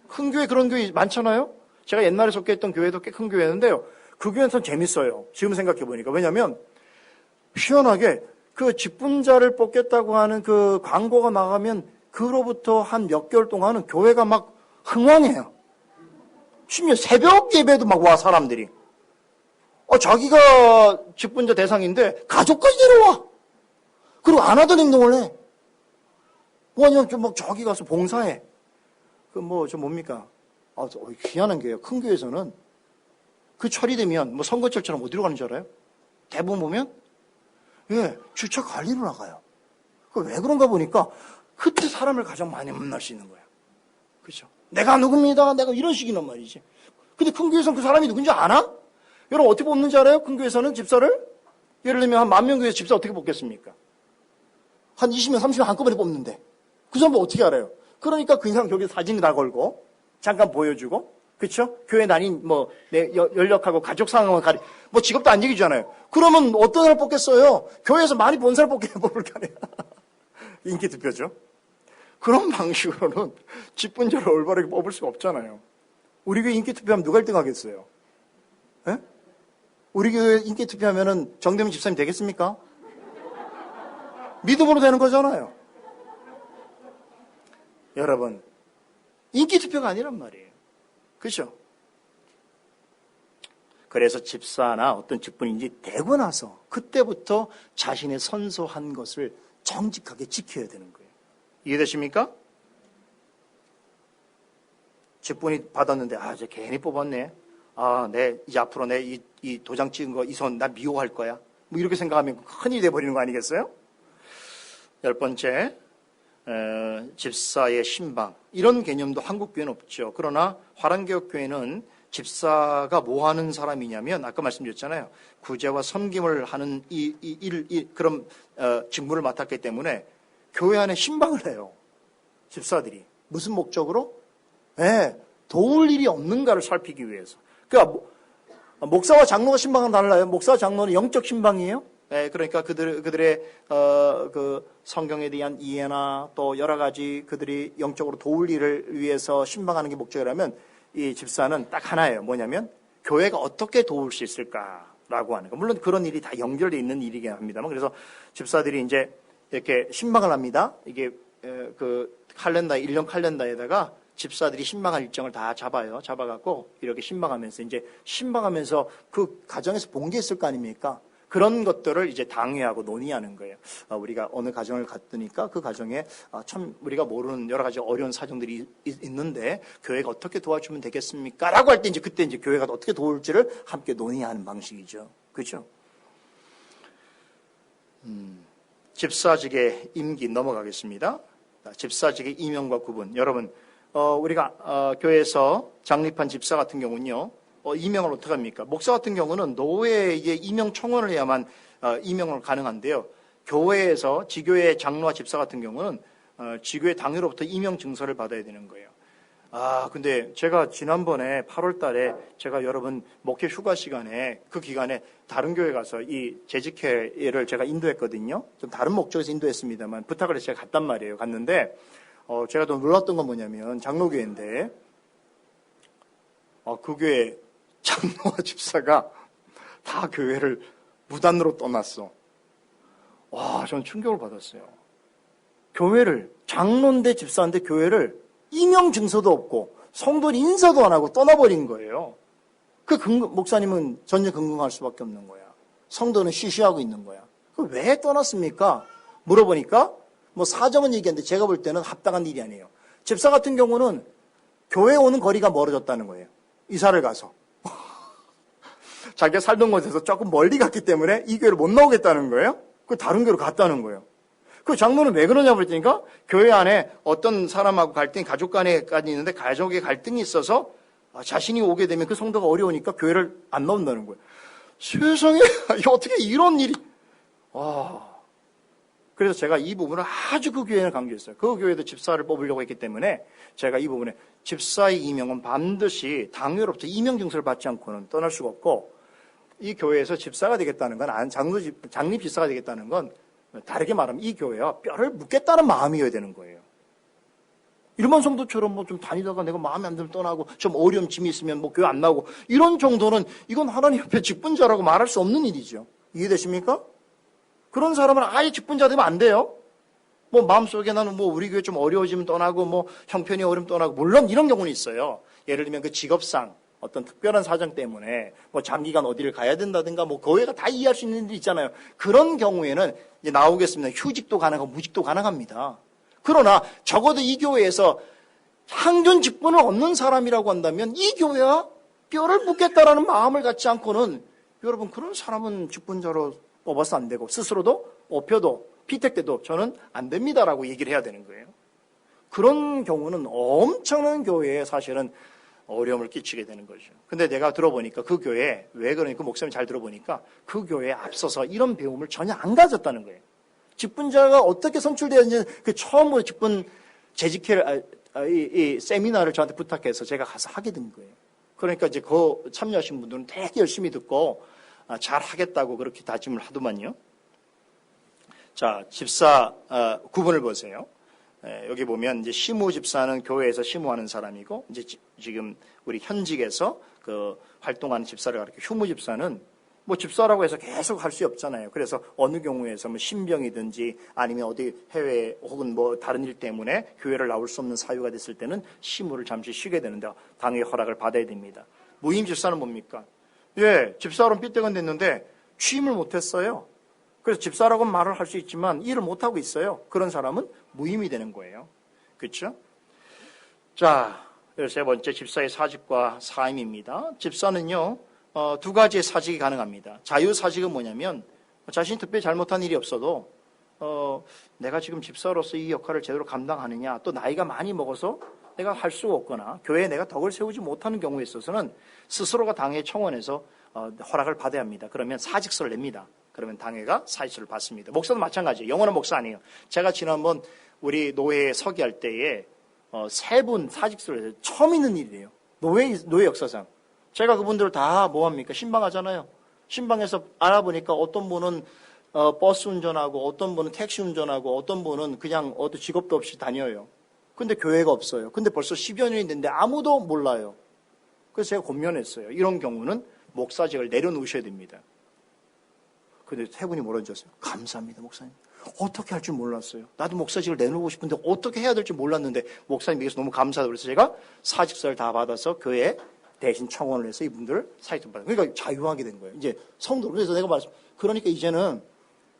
큰 교회, 그런 교회 많잖아요? 제가 옛날에 속해있던 교회도 꽤 큰 교회였는데요. 그 교회는 재밌어요. 지금 생각해보니까. 왜냐면, 희한하게 그 직분자를 뽑겠다고 하는 그 광고가 나가면 그로부터 한 몇 개월 동안은 교회가 막 흥왕해요. 심지어 새벽 예배도 막 와, 사람들이. 자기가 직분자 대상인데 가족까지 데려와. 그리고 안 하던 행동을 해. 뭐냐면 저기 가서 봉사해. 뭡니까? 희한한 게요. 큰 교회에서는 그 처리되면 선거철처럼 어디로 가는 줄 알아요? 대부분 보면 주차 관리로 나가요. 왜 그런가 보니까 그때 사람을 가장 많이 만날 수 있는 거예요. 그렇죠? 내가 누굽니다. 내가 이런 식이란 말이지. 근데 큰 교회에서는 그 사람이 누군지 아나? 여러분 어떻게 뽑는지 알아요? 큰 교회에서는 집사를? 예를 들면 한 10,000명 교회에서 집사 어떻게 뽑겠습니까? 한 20명, 30명 한꺼번에 뽑는데 그 사람 어떻게 알아요? 그러니까 그 사람 여기 사진 다 걸고 잠깐 보여주고, 그렇죠? 교회 다닌 내 연락하고 가족 상황을 직업도 안 얘기잖아요. 그러면 어떤 사람 뽑겠어요? 교회에서 많이 본 사람 뽑을 거 아니에요. 인기 투표죠. 그런 방식으로는 직분자를 올바르게 뽑을 수가 없잖아요. 우리 교회 인기 투표하면 누가 1등 하겠어요? 예? 우리 교회 인기 투표하면은 정대문 집사님 되겠습니까? 믿음으로 되는 거잖아요. 여러분, 인기 투표가 아니란 말이에요. 그렇죠? 그래서 집사나 어떤 직분인지 되고 나서 그때부터 자신의 선서한 것을 정직하게 지켜야 되는 거예요. 이해되십니까? 직분이 받았는데 이제 괜히 뽑았네. 이제 앞으로 이 도장 찍은 거 이 손 나 미워할 거야. 이렇게 생각하면 큰일이 돼버리는 거 아니겠어요? 10번째, 집사의 신방. 이런 개념도 한국 교회는 없죠. 그러나 화랑개혁교회는 집사가 뭐 하는 사람이냐면 아까 말씀드렸잖아요. 구제와 섬김을 하는 그런 직무를 맡았기 때문에 교회 안에 신방을 해요. 집사들이. 무슨 목적으로? 네, 도울 일이 없는가를 살피기 위해서. 그러니까 목사와 장로가 신방은 달라요. 목사와 장로는 영적 신방이에요. 네, 그러니까 그들의 그 성경에 대한 이해나 또 여러 가지 그들이 영적으로 도울 일을 위해서 신방하는 게 목적이라면 이 집사는 딱 하나예요. 뭐냐면 교회가 어떻게 도울 수 있을까라고 하는 거. 물론 그런 일이 다 연결되어 있는 일이긴 합니다만 그래서 집사들이 이제 이렇게 신방을 합니다. 이게 그 칼렌다 1년 칼렌다에다가 집사들이 신방할 일정을 다 잡아요. 잡아갖고 이렇게 신방하면서 이제 신방하면서 그 가정에서 본 게 있을 거 아닙니까? 그런 것들을 이제 당회하고 논의하는 거예요. 우리가 어느 가정을 갔더니까 그 가정에 참 우리가 모르는 여러 가지 어려운 사정들이 있는데 교회가 어떻게 도와주면 되겠습니까? 라고 할 때 이제 그때 이제 교회가 어떻게 도울지를 함께 논의하는 방식이죠. 그죠? 집사직의 임기 넘어가겠습니다. 집사직의 임명과 구분. 여러분, 우리가 교회에서 장립한 집사 같은 경우는요. 임명을 어떻게 합니까? 목사 같은 경우는 노회에 임명 청원을 해야만 임명을 가능한데요. 교회에서 지교회 장로와 집사 같은 경우는 지교회 당회로부터 임명 증서를 받아야 되는 거예요. 근데 제가 지난번에 8월 달에 제가 여러분 목회 휴가 시간에 그 기간에 다른 교회 가서 이 재직회를 제가 인도했거든요. 좀 다른 목적에서 인도했습니다만 부탁을 해서 제가 갔단 말이에요. 갔는데 제가 또 놀랐던 건 뭐냐면 장로교회인데 그 교회 장로와 집사가 다 교회를 무단으로 떠났어. 와, 저는 충격을 받았어요. 교회를, 장로인데 집사인데 교회를 임명 증서도 없고 성도 인사도 안 하고 떠나버린 거예요. 목사님은 전혀 긍긍할 수밖에 없는 거야. 성도는 쉬쉬하고 있는 거야. 그럼 왜 떠났습니까? 물어보니까 뭐 사정은 얘기했는데 제가 볼 때는 합당한 일이 아니에요. 집사 같은 경우는 교회에 오는 거리가 멀어졌다는 거예요. 이사를 가서. 자기가 살던 곳에서 조금 멀리 갔기 때문에 이 교회를 못 나오겠다는 거예요. 그 다른 교회로 갔다는 거예요. 그 장로는 왜 그러냐고 그랬더니까 교회 안에 어떤 사람하고 갈등이 가족 간에까지 있는데 가족의 갈등이 있어서 자신이 오게 되면 그 성도가 어려우니까 교회를 안 나온다는 거예요. 세상에 어떻게 이런 일이. 그래서 제가 이 부분을 아주 그 교회는 강조했어요. 그 교회도 집사를 뽑으려고 했기 때문에 제가 이 부분에 집사의 임명은 반드시 당회로부터 임명 증서를 받지 않고는 떠날 수가 없고 이 교회에서 집사가 되겠다는 건 장립 집사가 되겠다는 건 다르게 말하면 이 교회와 뼈를 묻겠다는 마음이어야 되는 거예요. 일반 성도처럼 뭐 좀 다니다가 내가 마음에 안 들면 떠나고 좀 어려움 짐이 있으면 뭐 교회 안 나오고 이런 정도는 이건 하나님 옆에 직분자라고 말할 수 없는 일이죠. 이해되십니까? 그런 사람은 아예 직분자 되면 안 돼요. 뭐 마음속에 나는 뭐 우리 교회 좀 어려워지면 떠나고 뭐 형편이 어려우면 떠나고 물론 이런 경우는 있어요. 예를 들면 그 직업상 어떤 특별한 사정 때문에 뭐 장기간 어디를 가야 된다든가 뭐 교회가 다 이해할 수 있는 일이 있잖아요. 그런 경우에는 이제 나오겠습니다. 휴직도 가능하고 무직도 가능합니다. 그러나 적어도 이 교회에서 항존 직분을 얻는 사람이라고 한다면 이 교회와 뼈를 묻겠다라는 마음을 갖지 않고는 여러분 그런 사람은 직분자로 뽑아서 안 되고 스스로도 업혀도 피택돼도 저는 안 됩니다라고 얘기를 해야 되는 거예요. 그런 경우는 엄청난 교회에 사실은 어려움을 끼치게 되는 거죠. 근데 내가 들어보니까 그 교회에 왜 그러니까 목사님 잘 들어보니까 그 교회에 앞서서 이런 배움을 전혀 안 가졌다는 거예요. 직분자가 어떻게 선출되었는지 그 처음으로 직분 재직회를 이 세미나를 저한테 부탁해서 제가 가서 하게 된 거예요. 그러니까 이제 그 참여하신 분들은 되게 열심히 듣고 잘 하겠다고 그렇게 다짐을 하더만요. 자, 집사 구분을 보세요. 여기 보면 이제 시무 집사는 교회에서 시무하는 사람이고 이제 지금 우리 현직에서 그 활동하는 집사를 가리켜 휴무 집사는 뭐 집사라고 해서 계속 할 수 없잖아요. 그래서 어느 경우에서 뭐 신병이든지 아니면 어디 해외 혹은 뭐 다른 일 때문에 교회를 나올 수 없는 사유가 됐을 때는 시무를 잠시 쉬게 되는데 당의 허락을 받아야 됩니다. 무임 집사는 뭡니까? 예, 집사로는 삐뚤건 됐는데 취임을 못했어요. 그래서 집사라고 말을 할 수 있지만 일을 못하고 있어요. 그런 사람은 무임이 되는 거예요. 그렇죠? 자, 세 번째 집사의 사직과 사임입니다. 집사는요, 두 가지의 사직이 가능합니다. 자유사직은 뭐냐면 자신이 특별히 잘못한 일이 없어도 내가 지금 집사로서 이 역할을 제대로 감당하느냐 또 나이가 많이 먹어서 내가 할 수가 없거나 교회에 내가 덕을 세우지 못하는 경우에 있어서는 스스로가 당회 청원에서 허락을 받아야 합니다. 그러면 사직서를 냅니다. 그러면 당회가 사직서를 받습니다. 목사도 마찬가지예요. 영원한 목사 아니에요. 제가 지난번 우리 노회에 서기할 때에 3분 사직서를 해서 처음 있는 일이에요. 노회 역사상. 제가 그분들을 다 뭐합니까? 신방하잖아요. 신방에서 알아보니까 어떤 분은 버스 운전하고 어떤 분은 택시 운전하고 어떤 분은 그냥 어떤 직업도 없이 다녀요. 근데 교회가 없어요. 근데 벌써 10여 년이 됐는데 아무도 몰라요. 그래서 제가 권면했어요. 이런 경우는 목사직을 내려놓으셔야 됩니다. 근데 3분이 뭐라는지 아세요? 감사합니다, 목사님. 어떻게 할 줄 몰랐어요. 나도 목사직을 내놓고 싶은데 어떻게 해야 될지 몰랐는데 목사님께서 너무 감사하다고 그래서 제가 사직서를 다 받아서 교회에 대신 청원을 해서 이분들을 사직서 받아요. 그러니까 자유하게 된 거예요. 이제 성도로. 그래서 내가 그러니까 이제는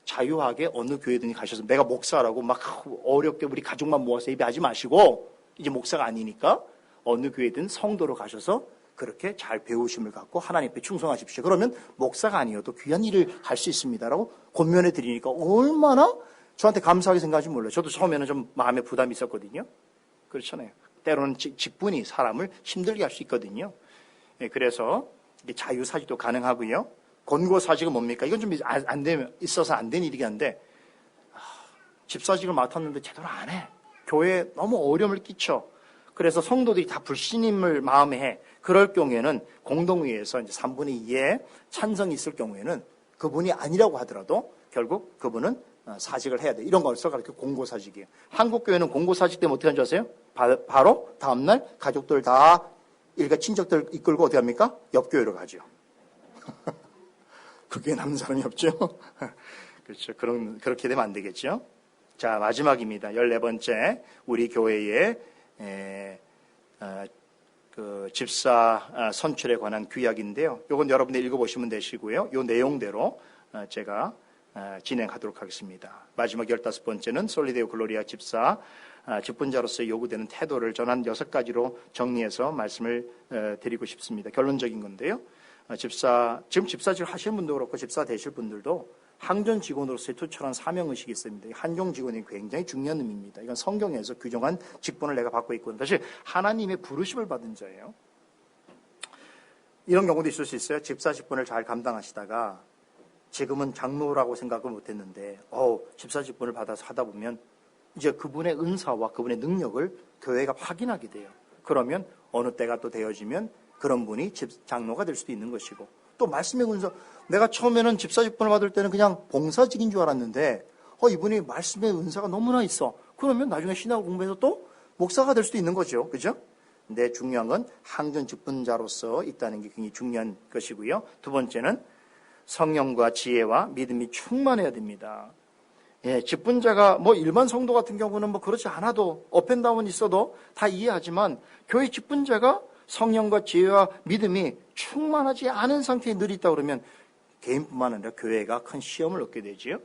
자유하게 어느 교회든지 가셔서 내가 목사라고 막 어렵게 우리 가족만 모아서 예배하지 마시고 이제 목사가 아니니까 어느 교회든 성도로 가셔서 그렇게 잘 배우심을 갖고 하나님 앞에 충성하십시오. 그러면 목사가 아니어도 귀한 일을 할 수 있습니다라고 권면해 드리니까 얼마나 저한테 감사하게 생각하지 몰라요. 저도 처음에는 좀 마음에 부담이 있었거든요. 그렇잖아요. 때로는 직분이 사람을 힘들게 할 수 있거든요. 그래서 자유사직도 가능하고요. 권고사직은 뭡니까? 이건 좀 안 되면 있어서 안 된 일이긴 한데 집사직을 맡았는데 제대로 안 해. 교회에 너무 어려움을 끼쳐. 그래서 성도들이 다 불신임을 마음에 해. 그럴 경우에는 공동회의에서 이제 3분의 2의 찬성이 있을 경우에는 그분이 아니라고 하더라도 결국 그분은 사직을 해야 돼. 이런 걸 써서 공고사직이에요. 한국 교회는 공고사직 때문에 어떻게 하는지 아세요? 바로 다음날 가족들 다 일가 친척들 이끌고 어디 합니까? 옆 교회로 가죠. 그 교회 남는 사람이 없죠. 그렇죠. 그렇게 되면 안 되겠죠. 자, 마지막입니다. 14번째 우리 교회의 그 집사 선출에 관한 규약인데요. 이건 여러분들 읽어보시면 되시고요. 이 내용대로 제가 진행하도록 하겠습니다. 마지막 15번째는 솔리데오 글로리아 집사 직분자로서 요구되는 태도를 전한 6가지로 정리해서 말씀을 드리고 싶습니다. 결론적인 건데요. 지금 집사직을 하시는 분도 그렇고 집사 되실 분들도 항전 직원으로서의 투철한 사명의식이 있습니다. 한종 직원이 굉장히 중요한 의미입니다. 이건 성경에서 규정한 직분을 내가 받고 있거든요. 사실 하나님의 부르심을 받은 자예요. 이런 경우도 있을 수 있어요. 집사 직분을 잘 감당하시다가 지금은 장로라고 생각을 못했는데 집사 직분을 받아서 하다 보면 이제 그분의 은사와 그분의 능력을 교회가 확인하게 돼요. 그러면 어느 때가 또 되어지면 그런 분이 장로가 될 수도 있는 것이고 또 말씀의 은사, 내가 처음에는 집사 직분을 받을 때는 그냥 봉사직인 줄 알았는데 이분이 말씀의 은사가 너무나 있어. 그러면 나중에 신학을 공부해서 또 목사가 될 수도 있는 거죠. 그죠? 근데 중요한 건 항전 직분자로서 있다는 게 굉장히 중요한 것이고요. 두 번째는 성령과 지혜와 믿음이 충만해야 됩니다. 직분자가 일반 성도 같은 경우는 그렇지 않아도 업앤다운 있어도 다 이해하지만 교회 직분자가 성령과 지혜와 믿음이 충만하지 않은 상태에 늘 있다 그러면 개인뿐만 아니라 교회가 큰 시험을 얻게 되지요.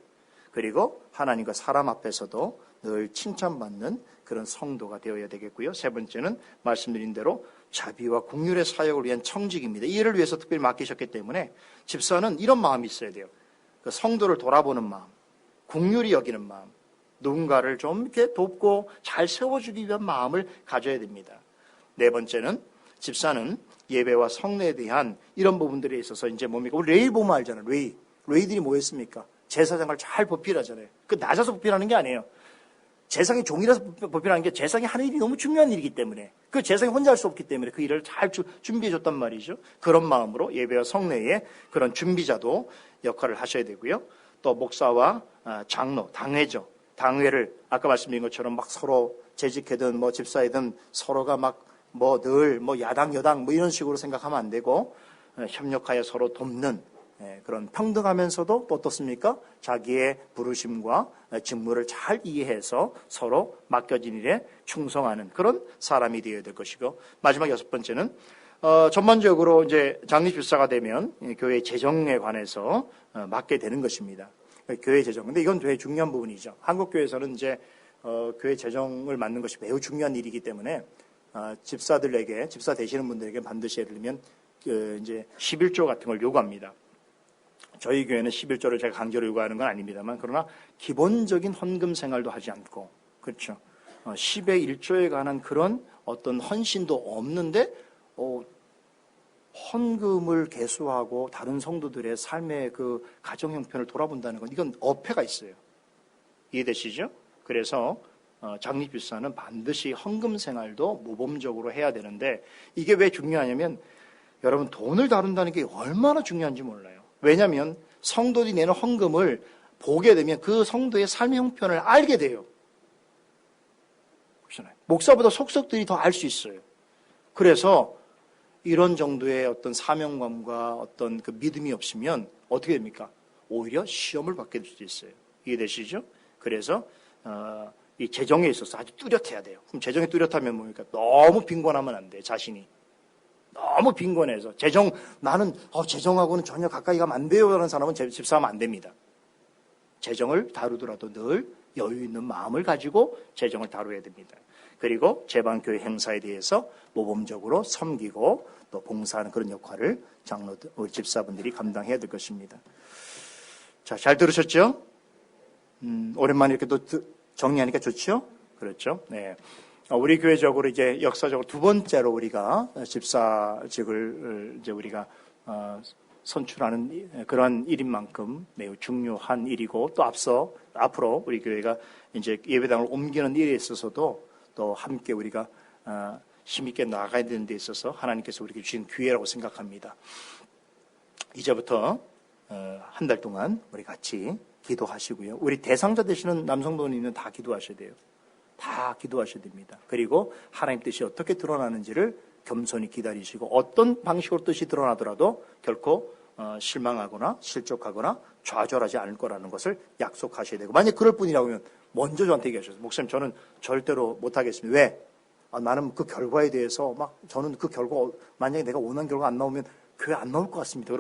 그리고 하나님과 사람 앞에서도 늘 칭찬받는 그런 성도가 되어야 되겠고요. 세 번째는 말씀드린 대로 자비와 긍휼의 사역을 위한 청직입니다. 이를 위해서 특별히 맡기셨기 때문에 집사는 이런 마음이 있어야 돼요. 그 성도를 돌아보는 마음, 긍휼히 여기는 마음, 누군가를 좀 이렇게 돕고 잘 세워주기 위한 마음을 가져야 됩니다. 네 번째는 집사는 예배와 성례에 대한 이런 부분들에 있어서 이제 뭡니까? 우리 레이 보면 알잖아요. 레이들이 뭐 했습니까? 제사장을 잘 보필하잖아요. 그 낮아서 보필하는 게 아니에요. 제사장이 종이라서 보필하는 게 제사장이 하는 일이 너무 중요한 일이기 때문에 그 제사장이 혼자 할 수 없기 때문에 그 일을 잘 준비해 줬단 말이죠. 그런 마음으로 예배와 성례에 그런 준비자도 역할을 하셔야 되고요. 또 목사와 장로, 당회죠. 당회를 아까 말씀드린 것처럼 막 서로 재직하든 집사이든 서로가 늘 야당 여당 이런 식으로 생각하면 안 되고 협력하여 서로 돕는 그런 평등하면서도 또 어떻습니까? 자기의 부르심과 직무를 잘 이해해서 서로 맡겨진 일에 충성하는 그런 사람이 되어야 될 것이고 마지막 6번째는 전반적으로 이제 장립집사가 되면 교회 재정에 관해서 맡게 되는 것입니다. 교회 재정. 근데 이건 되게 중요한 부분이죠. 한국 교회에서는 이제 교회 재정을 맡는 것이 매우 중요한 일이기 때문에 집사들에게 집사 되시는 분들에게 반드시 예를 들면 이제 11조 같은 걸 요구합니다. 저희 교회는 11조를 제가 강제로 요구하는 건 아닙니다만 그러나 기본적인 헌금 생활도 하지 않고 그렇죠. 10의 1조에 관한 그런 어떤 헌신도 없는데 헌금을 개수하고 다른 성도들의 삶의 그 가정 형편을 돌아본다는 건 이건 어폐가 있어요. 이해되시죠? 그래서 장립집사는 반드시 헌금 생활도 모범적으로 해야 되는데 이게 왜 중요하냐면 여러분 돈을 다룬다는 게 얼마나 중요한지 몰라요. 왜냐하면 성도들이 내는 헌금을 보게 되면 그 성도의 삶의 형편을 알게 돼요. 그렇잖아요. 목사보다 속속들이 더 알 수 있어요. 그래서 이런 정도의 어떤 사명감과 어떤 그 믿음이 없으면 어떻게 됩니까? 오히려 시험을 받게 될 수도 있어요. 이해되시죠? 그래서 이 재정에 있어서 아주 뚜렷해야 돼요. 그럼 재정이 뚜렷하면 뭡니까? 너무 빈곤하면 안 돼, 자신이. 너무 빈곤해서 나는 재정하고는 전혀 가까이 가면 안 돼요 라는 사람은 집사하면 안 됩니다. 재정을 다루더라도 늘 여유 있는 마음을 가지고 재정을 다뤄야 됩니다. 그리고 제방교회 행사에 대해서 모범적으로 섬기고 또 봉사하는 그런 역할을 장로들, 우리 집사분들이 감당해야 될 것입니다. 자, 잘 들으셨죠? 오랜만에 이렇게 또 정리하니까 좋죠? 그렇죠? 네. 우리 교회적으로 이제 역사적으로 두 번째로 우리가 집사직을 이제 우리가 선출하는 그러한 일인 만큼 매우 중요한 일이고 또 앞으로 우리 교회가 이제 예배당을 옮기는 일에 있어서도 또 함께 우리가 힘있게 나아가야 되는 데 있어서 하나님께서 우리에게 주신 기회라고 생각합니다. 이제부터 한 달 동안 우리 같이 기도하시고요. 우리 대상자 되시는 남성도님은 다 기도하셔야 돼요. 다 기도하셔야 됩니다. 그리고 하나님 뜻이 어떻게 드러나는지를 겸손히 기다리시고 어떤 방식으로 뜻이 드러나더라도 결코 실망하거나 실족하거나 좌절하지 않을 거라는 것을 약속하셔야 되고 만약 그럴 뿐이라고 하면 먼저 저한테 얘기하셨어요. 목사님 저는 절대로 못하겠습니다. 왜? 나는 그 결과에 대해서 저는 그 결과 만약에 내가 원하는 결과 안 나오면 교회 안 나올 것 같습니다.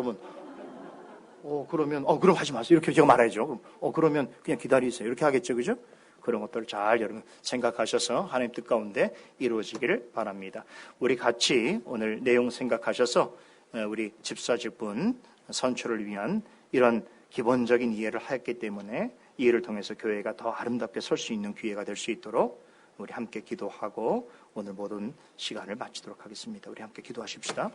그러면 그럼 하지 마세요. 이렇게 제가 말해야죠. 그러면 그냥 기다리세요. 이렇게 하겠죠. 그죠? 그런 것들을 잘 여러분 생각하셔서 하나님 뜻 가운데 이루어지기를 바랍니다. 우리 같이 오늘 내용 생각하셔서 우리 집사직분 선출을 위한 이런 기본적인 이해를 했기 때문에 이해를 통해서 교회가 더 아름답게 설 수 있는 기회가 될 수 있도록 우리 함께 기도하고 오늘 모든 시간을 마치도록 하겠습니다. 우리 함께 기도하십시다.